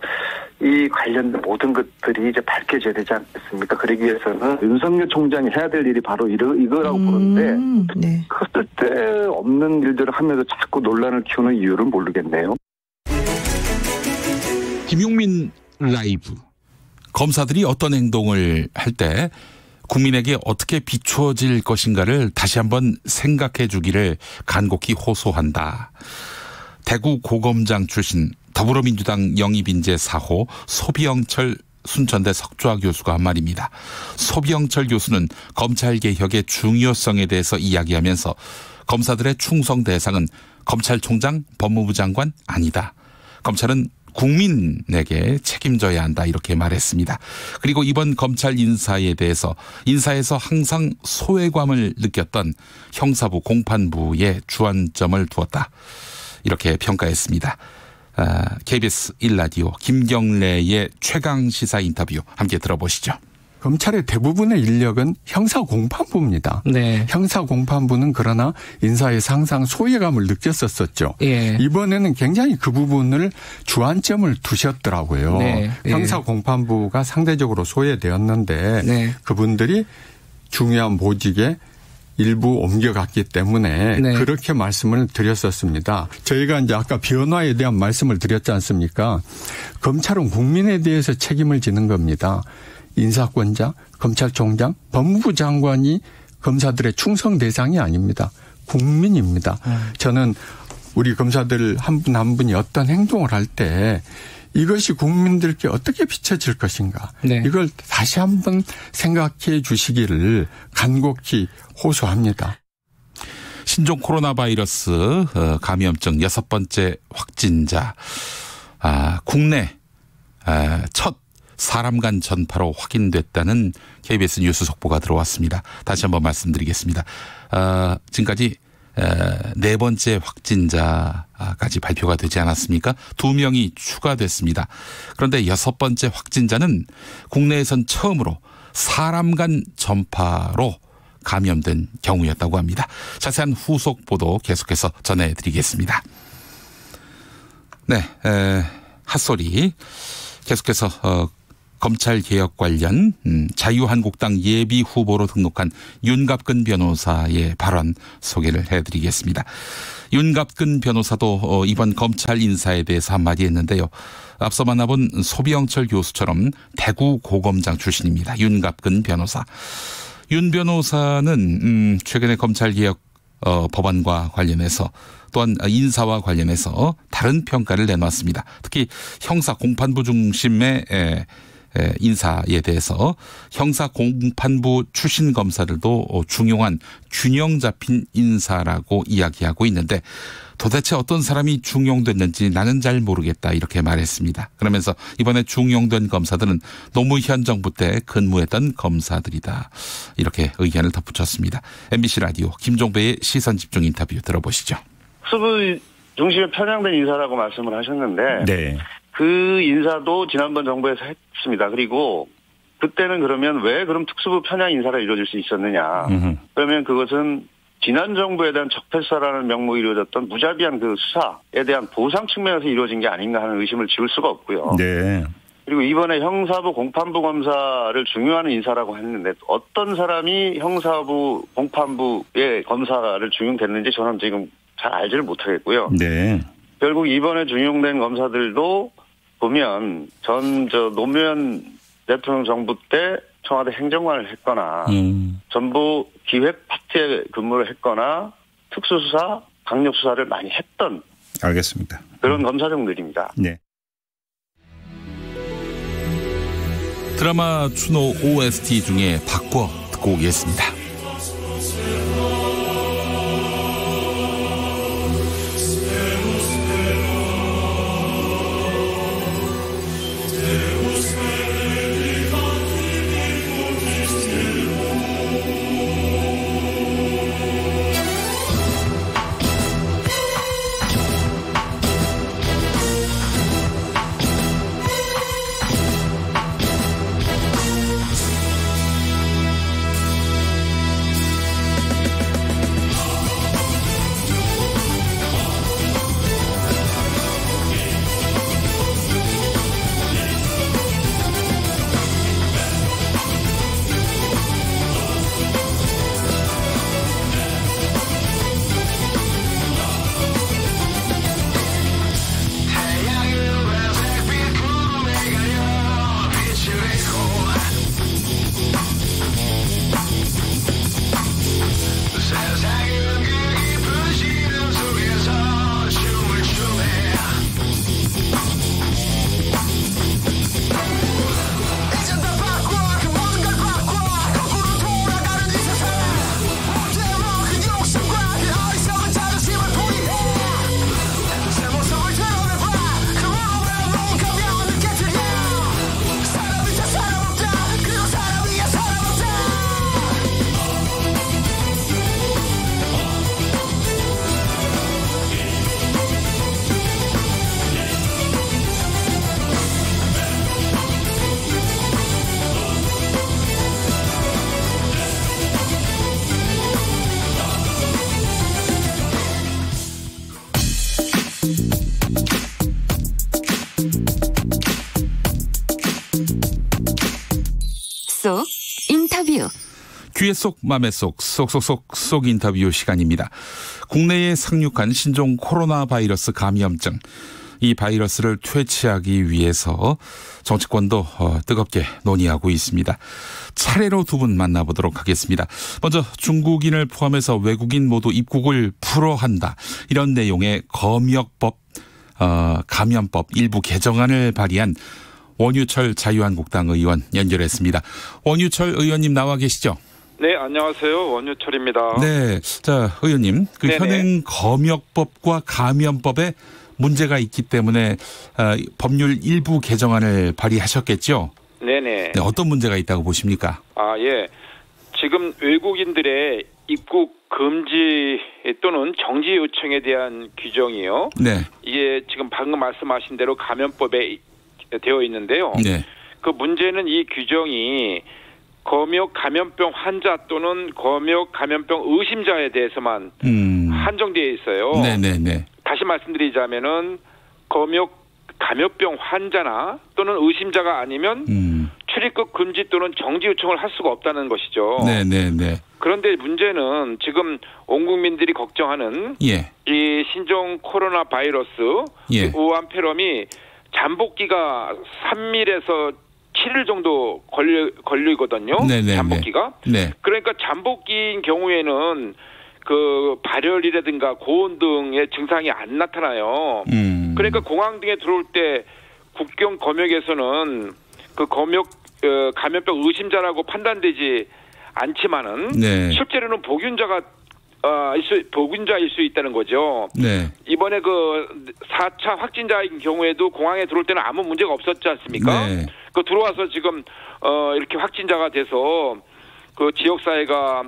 이 관련된 모든 것들이 이제 밝혀져야 되지 않겠습니까? 그러기 위해서는 윤석열 총장이 해야 될 일이 바로 이거라고 보는데 쓸데 없는 일들을 하면서 자꾸 논란을 키우는 이유를 모르겠네요. 김용민 라이브. 검사들이 어떤 행동을 할 때 국민에게 어떻게 비추어질 것인가를 다시 한번 생각해 주기를 간곡히 호소한다. 대구 고검장 출신 더불어민주당 영입인재 4호 소비영철 순천대 석좌 교수가 한 말입니다. 소비영철 교수는 검찰개혁의 중요성에 대해서 이야기하면서 검사들의 충성 대상은 검찰총장, 법무부 장관 아니다. 검찰은 국민에게 책임져야 한다 이렇게 말했습니다. 그리고 이번 검찰 인사에 대해서 인사에서 항상 소외감을 느꼈던 형사부 공판부에 주안점을 두었다. 이렇게 평가했습니다. KBS 1라디오 김경래의 최강시사 인터뷰 함께 들어보시죠. 검찰의 대부분의 인력은 형사공판부입니다. 네. 형사공판부는 그러나 인사에서 항상 소외감을 느꼈었었죠. 예. 이번에는 굉장히 그 부분을 주안점을 두셨더라고요. 네. 형사공판부가 상대적으로 소외되었는데 네. 그분들이 중요한 보직에 일부 옮겨갔기 때문에 네. 그렇게 말씀을 드렸었습니다. 저희가 이제 아까 변화에 대한 말씀을 드렸지 않습니까? 검찰은 국민에 대해서 책임을 지는 겁니다. 인사권자, 검찰총장, 법무부 장관이 검사들의 충성 대상이 아닙니다. 국민입니다. 저는 우리 검사들 한 분 한 분이 어떤 행동을 할 때 이것이 국민들께 어떻게 비춰질 것인가. 네. 이걸 다시 한번 생각해 주시기를 간곡히 호소합니다. 신종 코로나 바이러스 감염증 6번째 확진자 국내 첫 사람 간 전파로 확인됐다는 KBS 뉴스 속보가 들어왔습니다. 다시 한번 말씀드리겠습니다. 지금까지 4번째 확진자까지 발표가 되지 않았습니까? 2명이 추가됐습니다. 그런데 6번째 확진자는 국내에선 처음으로 사람 간 전파로 감염된 경우였다고 합니다. 자세한 후속 보도 계속해서 전해드리겠습니다. 네, 핫소리 계속해서 검찰개혁 관련 자유한국당 예비 후보로 등록한 윤갑근 변호사의 발언 소개를 해드리겠습니다. 윤갑근 변호사도 이번 검찰 인사에 대해서 한마디 했는데요. 앞서 만나본 소비영철 교수처럼 대구 고검장 출신입니다. 윤갑근 변호사. 윤 변호사는 최근에 검찰개혁 법안과 관련해서 또한 인사와 관련해서 다른 평가를 내놨습니다. 특히 형사공판부 중심의 인사에 대해서 형사공판부 출신 검사들도 중요한 균형 잡힌 인사라고 이야기하고 있는데 도대체 어떤 사람이 중용됐는지 나는 잘 모르겠다 이렇게 말했습니다. 그러면서 이번에 중용된 검사들은 노무현 정부 때 근무했던 검사들이다. 이렇게 의견을 덧붙였습니다. MBC 라디오 김종배의 시선집중 인터뷰 들어보시죠. 특수부 중심에 편향된 인사라고 말씀을 하셨는데 네. 그 인사도 지난번 정부에서 했습니다. 그리고 그때는 그러면 왜 그럼 특수부 편향 인사가 이루어질 수 있었느냐. 그러면 그것은 지난 정부에 대한 적폐수사라는 명목이 이루어졌던 무자비한 그 수사에 대한 보상 측면에서 이루어진 게 아닌가 하는 의심을 지울 수가 없고요. 네. 그리고 이번에 형사부 공판부 검사를 중용하는 인사라고 했는데 어떤 사람이 형사부 공판부의 검사를 중용됐는지 저는 지금 잘 알지를 못하겠고요. 네. 결국 이번에 중용된 검사들도 보면 노무현 대통령 정부 때 청와대 행정관을 했거나 전부 기획 파트에 근무를 했거나 특수수사, 강력수사를 많이 했던 알겠습니다. 그런 검사정들입니다. 네. 드라마 추노 OST 중에 바꿔 듣고 오겠습니다. 속 인터뷰. 귀의 속 맘의 속 쏙쏙쏙 인터뷰 시간입니다. 국내에 상륙한 신종 코로나 바이러스 감염증. 이 바이러스를 퇴치하기 위해서 정치권도 뜨겁게 논의하고 있습니다. 차례로 두 분 만나보도록 하겠습니다. 먼저 중국인을 포함해서 외국인 모두 입국을 풀어한다. 이런 내용의 검역법, 감염법 일부 개정안을 발의한 원유철 자유한국당 의원 연결했습니다. 원유철 의원님 나와 계시죠? 네, 안녕하세요. 원유철입니다. 네, 자 의원님, 그 네네. 현행 검역법과 감염법에 문제가 있기 때문에 법률 일부 개정안을 발의하셨겠죠? 네네. 네, 어떤 문제가 있다고 보십니까? 아, 예. 지금 외국인들의 입국 금지 또는 정지 요청에 대한 규정이요. 네. 이게 지금 방금 말씀하신 대로 감염법에 되어 있는데요. 네. 그 문제는 이 규정이 검역 감염병 환자 또는 검역 감염병 의심자에 대해서만 한정되어 있어요. 네네네. 다시 말씀드리자면은 검역 감염병 환자나 또는 의심자가 아니면 출입국 금지 또는 정지 요청을 할 수가 없다는 것이죠. 네네네. 그런데 문제는 지금 온 국민들이 걱정하는 예. 이 신종 코로나 바이러스 예. 우한 폐렴이 잠복기가 3일에서 7일 정도 걸리거든요. 네네네. 잠복기가. 네. 그러니까 잠복기인 경우에는 그 발열이라든가 고온 등의 증상이 안 나타나요. 그러니까 공항 등에 들어올 때 국경 검역에서는 그 검역 감염병 의심자라고 판단되지 않지만은 네. 실제로는 보균자일 수 있다는 거죠. 네. 이번에 그 4차 확진자인 경우에도 공항에 들어올 때는 아무 문제가 없었지 않습니까? 네. 그 들어와서 지금 이렇게 확진자가 돼서 그 지역 사회가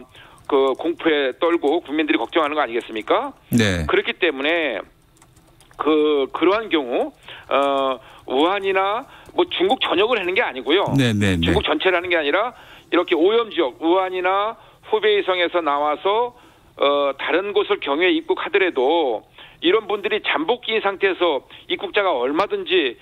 그 공포에 떨고 국민들이 걱정하는 거 아니겠습니까? 네. 그렇기 때문에 그러한 경우 우한이나 뭐 중국 전역을 하는 게 아니고요. 네네네. 중국 전체를 하는 게 아니라 이렇게 오염 지역 우한이나 후베이성에서 나와서 다른 곳을 경유해 입국하더라도 이런 분들이 잠복기인 상태에서 입국자가 얼마든지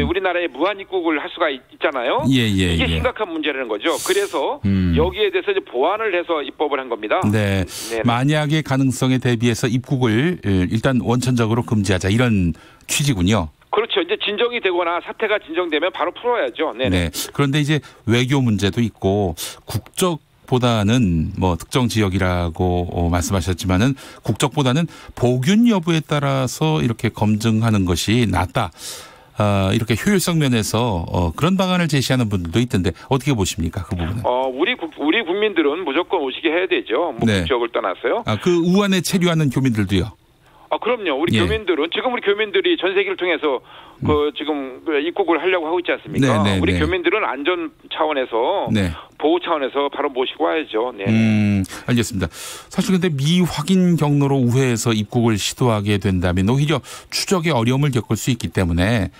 우리나라에 무한 입국을 할 수가 있잖아요. 이게 심각한 문제라는 거죠. 그래서 여기에 대해서 이제 보완을 해서 입법을 한 겁니다. 네. 네네. 만약의 가능성에 대비해서 입국을 일단 원천적으로 금지하자 이런 취지군요. 그렇죠. 이제 진정이 되거나 사태가 진정되면 바로 풀어야죠. 네네. 네. 그런데 이제 외교 문제도 있고 국적보다는 뭐 특정 지역이라고 말씀하셨지만은 국적보다는 보균 여부에 따라서 이렇게 검증하는 것이 낫다. 이렇게 효율성 면에서 그런 방안을 제시하는 분들도 있던데 어떻게 보십니까? 그 부분은? 우리 국민들은 무조건 오시게 해야 되죠. 뭐 네. 국적을 떠나서요. 그 우한에 체류하는 교민들도요? 그럼요. 우리 교민들은 지금 우리 교민들이 전 세계를 통해서 지금 입국을 하려고 하고 있지 않습니까? 네. 우리 교민들은 안전 차원에서 보호 차원에서 바로 모시고 와야죠. 네. 알겠습니다. 사실 근데 미확인 경로로 우회해서 입국을 시도하게 된다면 오히려 추적에 어려움을 겪을 수 있기 때문에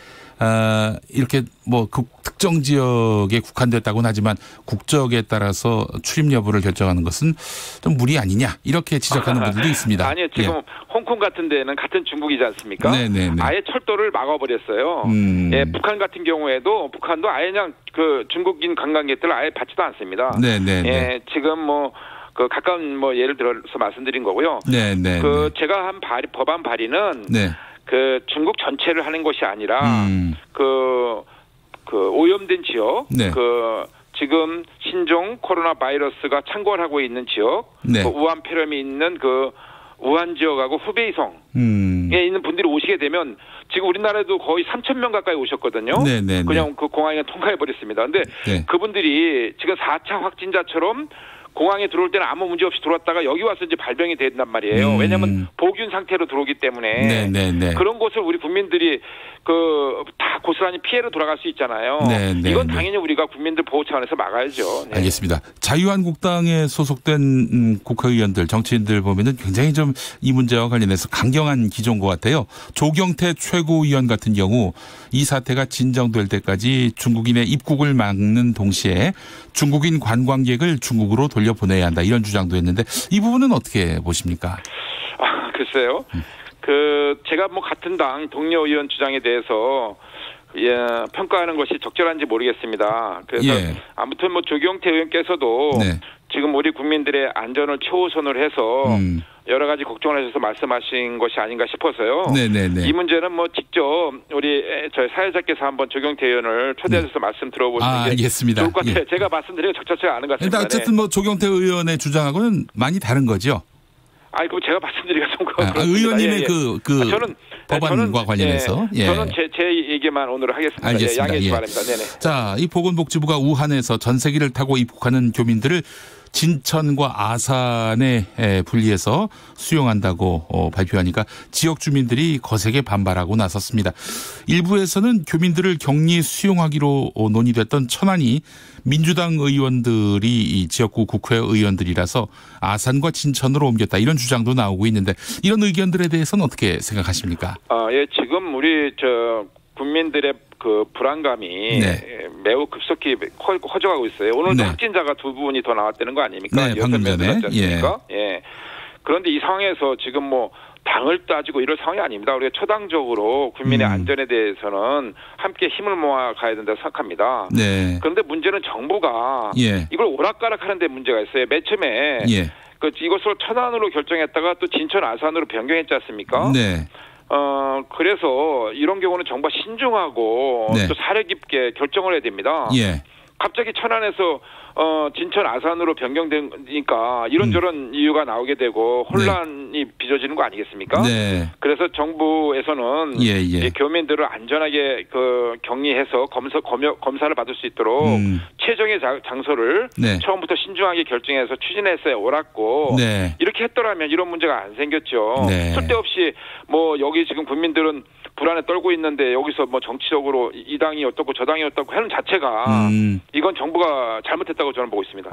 이렇게 뭐 그 특정 지역에 국한됐다고는 하지만 국적에 따라서 출입 여부를 결정하는 것은 좀 무리 아니냐 이렇게 지적하는 분들도 있습니다. 아니요. 지금 홍콩 같은 데는 같은 중국이지 않습니까? 네네네. 아예 철도를 막아버렸어요. 예, 북한 같은 경우에도 북한도 아예 그냥 그 중국인 관광객들을 아예 받지도 않습니다. 네네네. 예, 지금 뭐 그 가까운 뭐 예를 들어서 말씀드린 거고요. 네네. 그 제가 한 법안 발의는 그 중국 전체를 하는 것이 아니라 그 오염된 지역, 그 지금 신종 코로나 바이러스가 창궐하고 있는 지역, 그 우한 폐렴이 있는 그 우한 지역하고 후베이성에 있는 분들이 오시게 되면 지금 우리나라에도 거의 3,000명 가까이 오셨거든요. 그냥 그 공항에 통과해 버렸습니다. 근데 그분들이 지금 4차 확진자처럼 공항에 들어올 때는 아무 문제 없이 들어왔다가 여기 와서 이제 발병이 된단 말이에요. 왜냐하면 보균 상태로 들어오기 때문에 그런 곳을 우리 국민들이 다 고스란히 피해로 돌아갈 수 있잖아요. 이건 당연히 우리가 국민들 보호 차원에서 막아야죠. 네. 알겠습니다. 자유한국당에 소속된 국회의원들, 정치인들 보면은 굉장히 좀 이 문제와 관련해서 강경한 기조인 것 같아요. 조경태 최고위원 같은 경우 이 사태가 진정될 때까지 중국인의 입국을 막는 동시에 중국인 관광객을 중국으로 돌려보내야 한다 이런 주장도 했는데 이 부분은 어떻게 보십니까? 글쎄요. 제가 뭐 같은 당 동료 의원 주장에 대해서 평가하는 것이 적절한지 모르겠습니다. 그래서 아무튼 뭐 조경태 의원께서도 지금 우리 국민들의 안전을 최우선으로 해서 여러 가지 걱정을 하셔서 말씀하신 것이 아닌가 싶어서요. 이 문제는 뭐 직접 우리 저희 사회자께서 한번 조경태 의원을 초대해서 말씀 들어보시는 게 알겠습니다. 좋을 것 같아요. 제가 말씀드리기가 적절치가 않은 것 같습니다. 일단 어쨌든 뭐 조경태 의원의 주장하고는 많이 다른 거죠. 그럼 제가 말씀드리기가 좀 그렇습니다. 의원님의 저는 법안과 관련해서 저는 제 얘기만 오늘 하겠습니다. 알겠습니다. 양해해 주시기 바랍니다. 네네. 자, 이 보건복지부가 우한에서 전세기를 타고 입국하는 교민들을 진천과 아산에 분리해서 수용한다고 발표하니까 지역 주민들이 거세게 반발하고 나섰습니다. 일부에서는 교민들을 격리 수용하기로 논의됐던 천안이 민주당 의원들이 이 지역구 국회의원들이라서 아산과 진천으로 옮겼다 이런 주장도 나오고 있는데 이런 의견들에 대해서는 어떻게 생각하십니까? 지금 우리 국민들의 그 불안감이 매우 급속히 커져가고 있어요. 오늘도 확진자가 2분이 더 나왔다는 거 아닙니까? 네, 방금 전에. 그런데 이 상황에서 지금 뭐 당을 따지고 이럴 상황이 아닙니다. 우리가 초당적으로 국민의 안전에 대해서는 함께 힘을 모아 가야 된다고 생각합니다. 그런데 문제는 정부가 이걸 오락가락하는 데 문제가 있어요. 맨 처음에 이것을 천안으로 결정했다가 또 진천 아산으로 변경했지 않습니까? 그래서 이런 경우는 정부가 신중하고 또 사려 깊게 결정을 해야 됩니다. 갑자기 천안에서 진천 아산으로 변경되니까 이런저런 이유가 나오게 되고 혼란이 빚어지는 거 아니겠습니까? 그래서 정부에서는 교민들을 안전하게 격리해서 검사를 받을 수 있도록 최종의 장소를 처음부터 신중하게 결정해서 추진했어야 옳았고 이렇게 했더라면 이런 문제가 안 생겼죠. 쓸데없이 뭐 여기 지금 국민들은 불안에 떨고 있는데 여기서 뭐 정치적으로 이 당이 어떻고 저 당이 어떻고 하는 자체가 이건 정부가 잘못했다고 저는 보고 있습니다.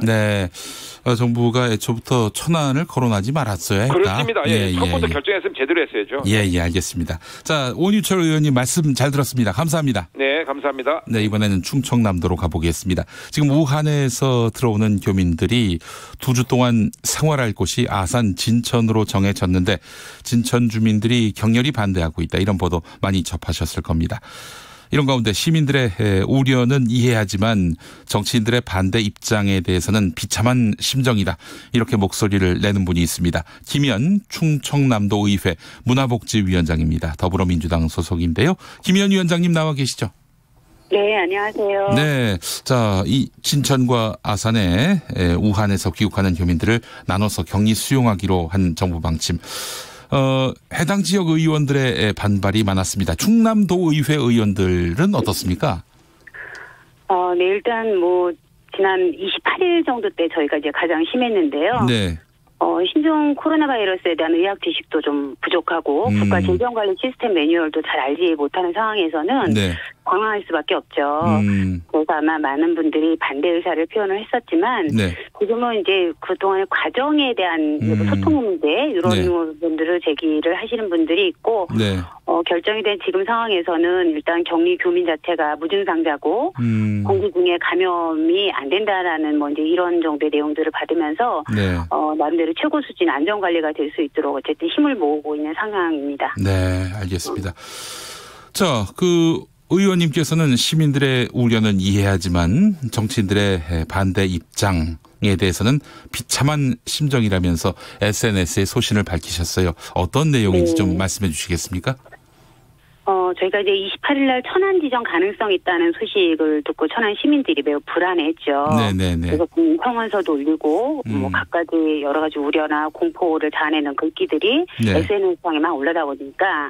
정부가 애초부터 천안을 거론하지 말았어야 했다. 그렇습니다. 처음부터 결정했으면 제대로 했어야죠. 알겠습니다. 자, 원유철 의원님 말씀 잘 들었습니다. 감사합니다. 네, 감사합니다. 이번에는 충청남도로 가보겠습니다. 지금 우한에서 들어오는 교민들이 2주 동안 생활할 곳이 아산 진천으로 정해졌는데 진천 주민들이 격렬히 반대하고 있다. 이런 보도 많이 접하셨을 겁니다. 이런 가운데 시민들의 우려는 이해하지만 정치인들의 반대 입장에 대해서는 비참한 심정이다. 이렇게 목소리를 내는 분이 있습니다. 김현 충청남도 의회 문화복지위원장입니다. 더불어민주당 소속인데요. 김현 위원장님 나와 계시죠? 네, 안녕하세요. 자, 이 진천과 아산에 우한에서 귀국하는 교민들을 나눠서 격리 수용하기로 한 정부 방침. 해당 지역 의원들의 반발이 많았습니다. 충남도 의회 의원들은 어떻습니까? 일단 지난 28일 정도 때 저희가 이제 가장 심했는데요. 신종 코로나 바이러스에 대한 의학 지식도 좀 부족하고 국가 질병관리 시스템 매뉴얼도 잘 알지 못하는 상황에서는 당황할 수밖에 없죠. 그래서 아마 많은 분들이 반대 의사를 표현을 했었지만 지금은 이제 그동안의 과정에 대한 소통 문제 이런 분들을 제기를 하시는 분들이 있고 결정이 된 지금 상황에서는 일단 격리 교민 자체가 무증상자고 공기 중에 감염이 안 된다라는 이제 이런 정도의 내용들을 받으면서 나름대로 최고 수준 안전 관리가 될 수 있도록 어쨌든 힘을 모으고 있는 상황입니다. 알겠습니다. 자, 의원님께서는 시민들의 우려는 이해하지만 정치인들의 반대 입장에 대해서는 비참한 심정이라면서 SNS에 소신을 밝히셨어요. 어떤 내용인지 좀 말씀해 주시겠습니까? 저희가 이제 28일 날 천안 지정 가능성이 있다는 소식을 듣고 천안 시민들이 매우 불안해했죠. 그래서 성원서도 올리고 갖가지 여러 가지 우려나 공포를 자아내는 글귀들이 SNS상에 막 올라다 보니까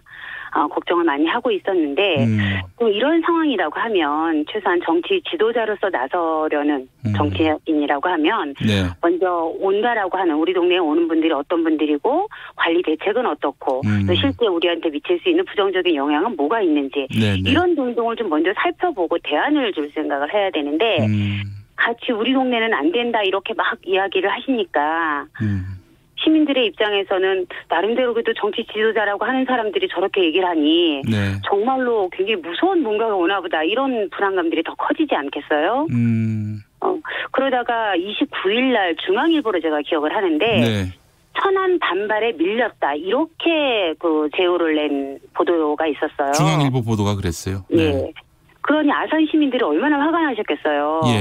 걱정을 많이 하고 있었는데 또 이런 상황이라고 하면 최소한 정치 지도자로서 나서려는 정치인이라고 하면 먼저 온다라고 하는 우리 동네에 오는 분들이 어떤 분들이고 관리 대책은 어떻고 또 실제 우리한테 미칠 수 있는 부정적인 영향은 뭐가 있는지 이런 등등을 좀 먼저 살펴보고 대안을 줄 생각을 해야 되는데 같이 우리 동네는 안 된다 이렇게 막 이야기를 하시니까 시민들의 입장에서는 나름대로 그래도 정치 지도자라고 하는 사람들이 저렇게 얘기를 하니 정말로 굉장히 무서운 뭔가가 오나 보다 이런 불안감들이 더 커지지 않겠어요? 그러다가 29일 날 중앙일보로 제가 기억을 하는데 천안 반발에 밀렸다 이렇게 제호를 낸 보도가 있었어요. 중앙일보 보도가 그랬어요. 그러니 아산 시민들이 얼마나 화가 나셨겠어요. 예.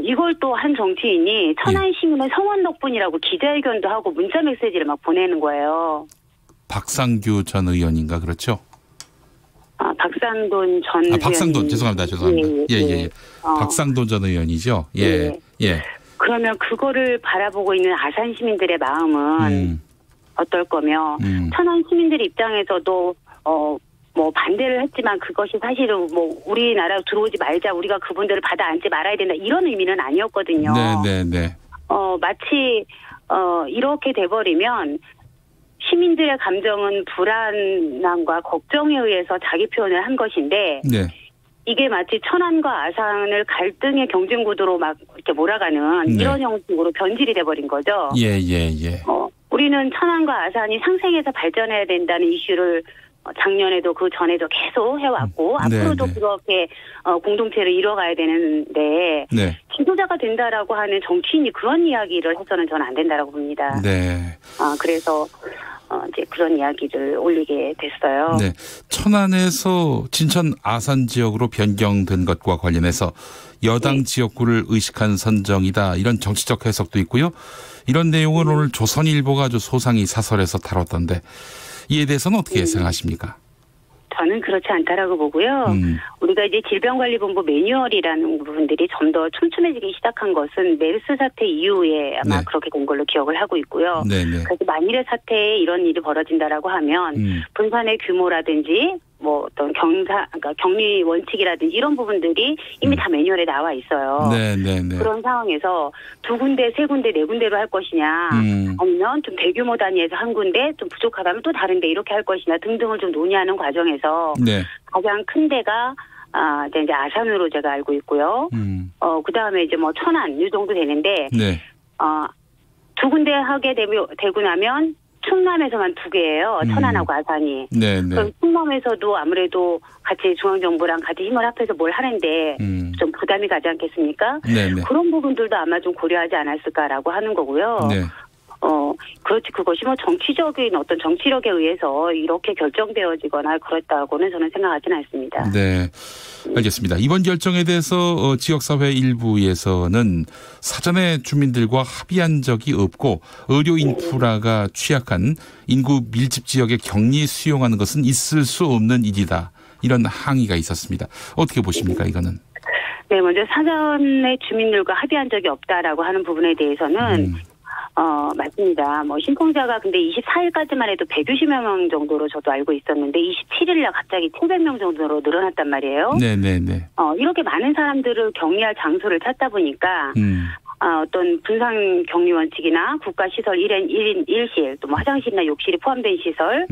이걸 또 한 정치인이 천안 시민의 성원 덕분이라고 기자회견도 하고 문자 메시지를 막 보내는 거예요. 박상규 전 의원인가 그렇죠? 박상돈 전 의원. 박상돈 죄송합니다. 예. 박상돈 전 의원이죠. 예. 그러면 그거를 바라보고 있는 아산 시민들의 마음은 어떨 거며 천안 시민들 입장에서도 뭐 반대를 했지만 그것이 사실은 뭐 우리나라 들어오지 말자, 우리가 그분들을 받아 앉지 말아야 된다 이런 의미는 아니었거든요. 네. 마치 이렇게 돼버리면 시민들의 감정은 불안함과 걱정에 의해서 자기 표현을 한 것인데 이게 마치 천안과 아산을 갈등의 경쟁 구도로 막 이렇게 몰아가는 이런 형식으로 변질이 돼버린 거죠. 예. 우리는 천안과 아산이 상생해서 발전해야 된다는 이슈를 작년에도 그 전에도 계속 해왔고 앞으로도 그렇게 공동체를 이뤄가야 되는데 지도자가 된다라고 하는 정치인이 그런 이야기를 해서는 저는 안 된다라고 봅니다. 그래서 이제 그런 이야기를 올리게 됐어요. 천안에서 진천 아산 지역으로 변경된 것과 관련해서 여당 지역구를 의식한 선정이다 이런 정치적 해석도 있고요. 이런 내용을 오늘 조선일보가 아주 소상히 사설에서 다뤘던데 이에 대해서는 어떻게 생각하십니까? 저는 그렇지 않다라고 보고요. 우리가 이제 질병관리본부 매뉴얼이라는 부분들이 좀 더 촘촘해지기 시작한 것은 메르스 사태 이후에 아마 그렇게 된 걸로 기억을 하고 있고요. 그래서 만일의 사태에 이런 일이 벌어진다라고 하면 분산의 규모라든지 뭐 어떤 그러니까 격리 원칙이라든지 이런 부분들이 이미 다 매뉴얼에 나와 있어요. 그런 상황에서 2군데, 3군데, 4군데로 할 것이냐, 아니면 좀 대규모 단위에서 한 군데, 좀 부족하다면 또 다른데 이렇게 할 것이냐 등등을 좀 논의하는 과정에서 가장 큰 데가 이제 아산으로 제가 알고 있고요. 그 다음에 이제 뭐 천안 이 정도 되는데 2군데 하게 되고 나면 충남에서만 2개예요. 천안하고 아산이. 그럼 충남에서도 아무래도 같이 중앙정부랑 같이 힘을 합해서 뭘 하는데 좀 부담이 가지 않겠습니까? 그런 부분들도 아마 좀 고려하지 않았을까라고 하는 거고요. 그렇지 그것이 뭐 정치적인 어떤 정치력에 의해서 이렇게 결정되어지거나 그랬다고는 저는 생각하지는 않습니다. 알겠습니다. 이번 결정에 대해서 지역사회 일부에서는 사전에 주민들과 합의한 적이 없고 의료 인프라가 취약한 인구 밀집 지역에 격리 수용하는 것은 있을 수 없는 일이다. 이런 항의가 있었습니다. 어떻게 보십니까 이거는? 먼저 사전에 주민들과 합의한 적이 없다라고 하는 부분에 대해서는 맞습니다. 뭐 신청자가 근데 24일까지만 해도 160여 명 정도로 저도 알고 있었는데 27일날 갑자기 700명 정도로 늘어났단 말이에요. 이렇게 많은 사람들을 격리할 장소를 찾다 보니까 어떤 분산 격리 원칙이나 국가시설 1인 1실, 또 뭐 화장실이나 욕실이 포함된 시설,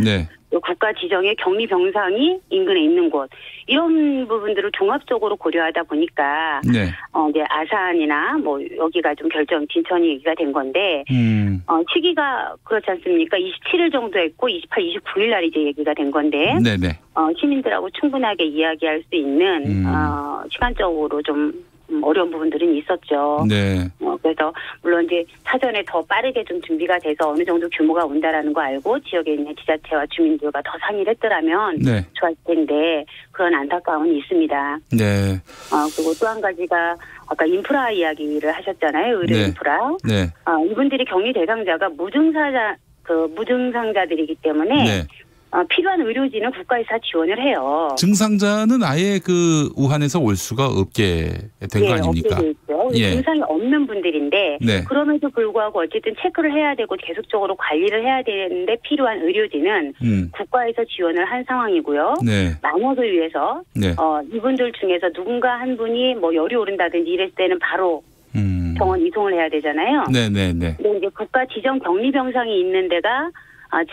또 국가 지정의 격리 병상이 인근에 있는 곳 이런 부분들을 종합적으로 고려하다 보니까 이제 아산이나 뭐 여기가 좀 진천이 얘기가 된 건데 시기가 그렇지 않습니까? 27일 정도 했고 28, 29일 날 이제 얘기가 된 건데 시민들하고 충분하게 이야기할 수 있는 시간적으로 좀 어려운 부분들은 있었죠. 그래서 물론 이제 사전에 더 빠르게 좀 준비가 돼서 어느 정도 규모가 온다라는 거 알고 지역에 있는 지자체와 주민들과 더 상의를 했더라면 좋았을 텐데 그런 안타까움은 있습니다. 그리고 또 한 가지가 아까 인프라 이야기를 하셨잖아요. 의료 인프라. 이분들이 격리 대상자가 무증상자들이기 때문에 필요한 의료진은 국가에서 지원을 해요. 증상자는 아예 그 우한에서 올 수가 없게 된 거 아닙니까? 없게 돼 있죠. 증상이 없는 분들인데 그럼에도 불구하고 어쨌든 체크를 해야 되고 계속적으로 관리를 해야 되는데 필요한 의료진은 국가에서 지원을 한 상황이고요. 만약을 위해서 이분들 중에서 누군가 한 분이 뭐 열이 오른다든지 이랬을 때는 바로 병원 이송을 해야 되잖아요. 근데 이제 국가 지정 격리 병상이 있는 데가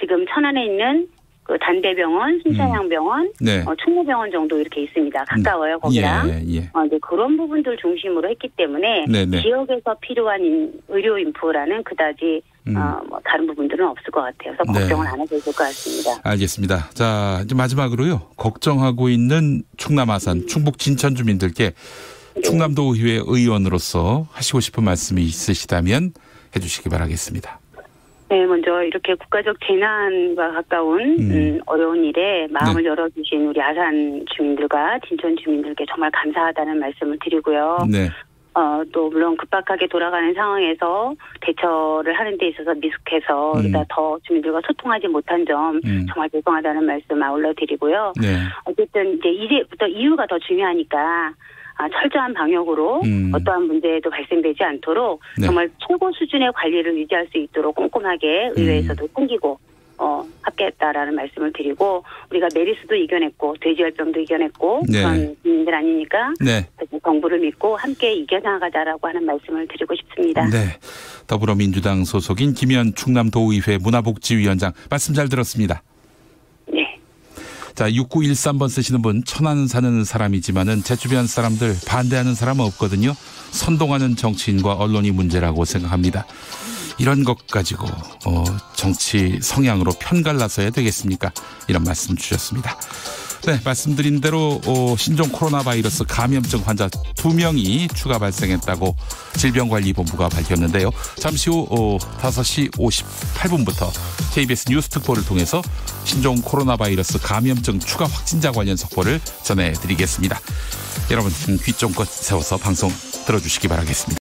지금 천안에 있는 그 단대병원, 순천향병원, 충무병원 정도 이렇게 있습니다. 가까워요, 거기랑. 이제 그런 부분들 중심으로 했기 때문에 지역에서 필요한 의료 인프라는 그다지 뭐 다른 부분들은 없을 것 같아요. 그래서 걱정을 안 해도 될 것 같습니다. 알겠습니다. 자, 이제 마지막으로요. 걱정하고 있는 충남 아산, 충북 진천 주민들께 충남도 의회 의원으로서 하시고 싶은 말씀이 있으시다면 해주시기 바라겠습니다. 네, 먼저 이렇게 국가적 재난과 가까운 어려운 일에 마음을 네. 열어주신 우리 아산 주민들과 진천 주민들께 정말 감사하다는 말씀을 드리고요. 네. 또 물론 급박하게 돌아가는 상황에서 대처를 하는 데 있어서 미숙해서 우리가 더 주민들과 소통하지 못한 점 정말 죄송하다는 말씀 아울러 드리고요. 네. 어쨌든 이제부터 이유가 더 중요하니까 철저한 방역으로 어떠한 문제도 발생되지 않도록 네. 정말 최고 수준의 관리를 유지할 수 있도록 꼼꼼하게 의회에서도 챙기고 함께했다라는 말씀을 드리고 우리가 메리스도 이겨냈고 돼지열병도 이겨냈고 네. 그런 국민들 아니니까 네. 정부를 믿고 함께 이겨나가자라고 하는 말씀을 드리고 싶습니다. 네, 더불어민주당 소속인 김현 충남도의회 문화복지위원장 말씀 잘 들었습니다. 네. 자, 6913번 쓰시는 분 천안 사는 사람이지만은 제 주변 사람들 반대하는 사람은 없거든요. 선동하는 정치인과 언론이 문제라고 생각합니다. 이런 것 가지고 정치 성향으로 편갈라서야 되겠습니까? 이런 말씀 주셨습니다. 네, 말씀드린 대로 신종 코로나 바이러스 감염증 환자 2명이 추가 발생했다고 질병관리본부가 밝혔는데요. 잠시 후 5시 58분부터 KBS 뉴스 특보를 통해서 신종 코로나 바이러스 감염증 추가 확진자 관련 속보를 전해드리겠습니다. 여러분 귀 쫑긋 세워서 방송 들어주시기 바라겠습니다.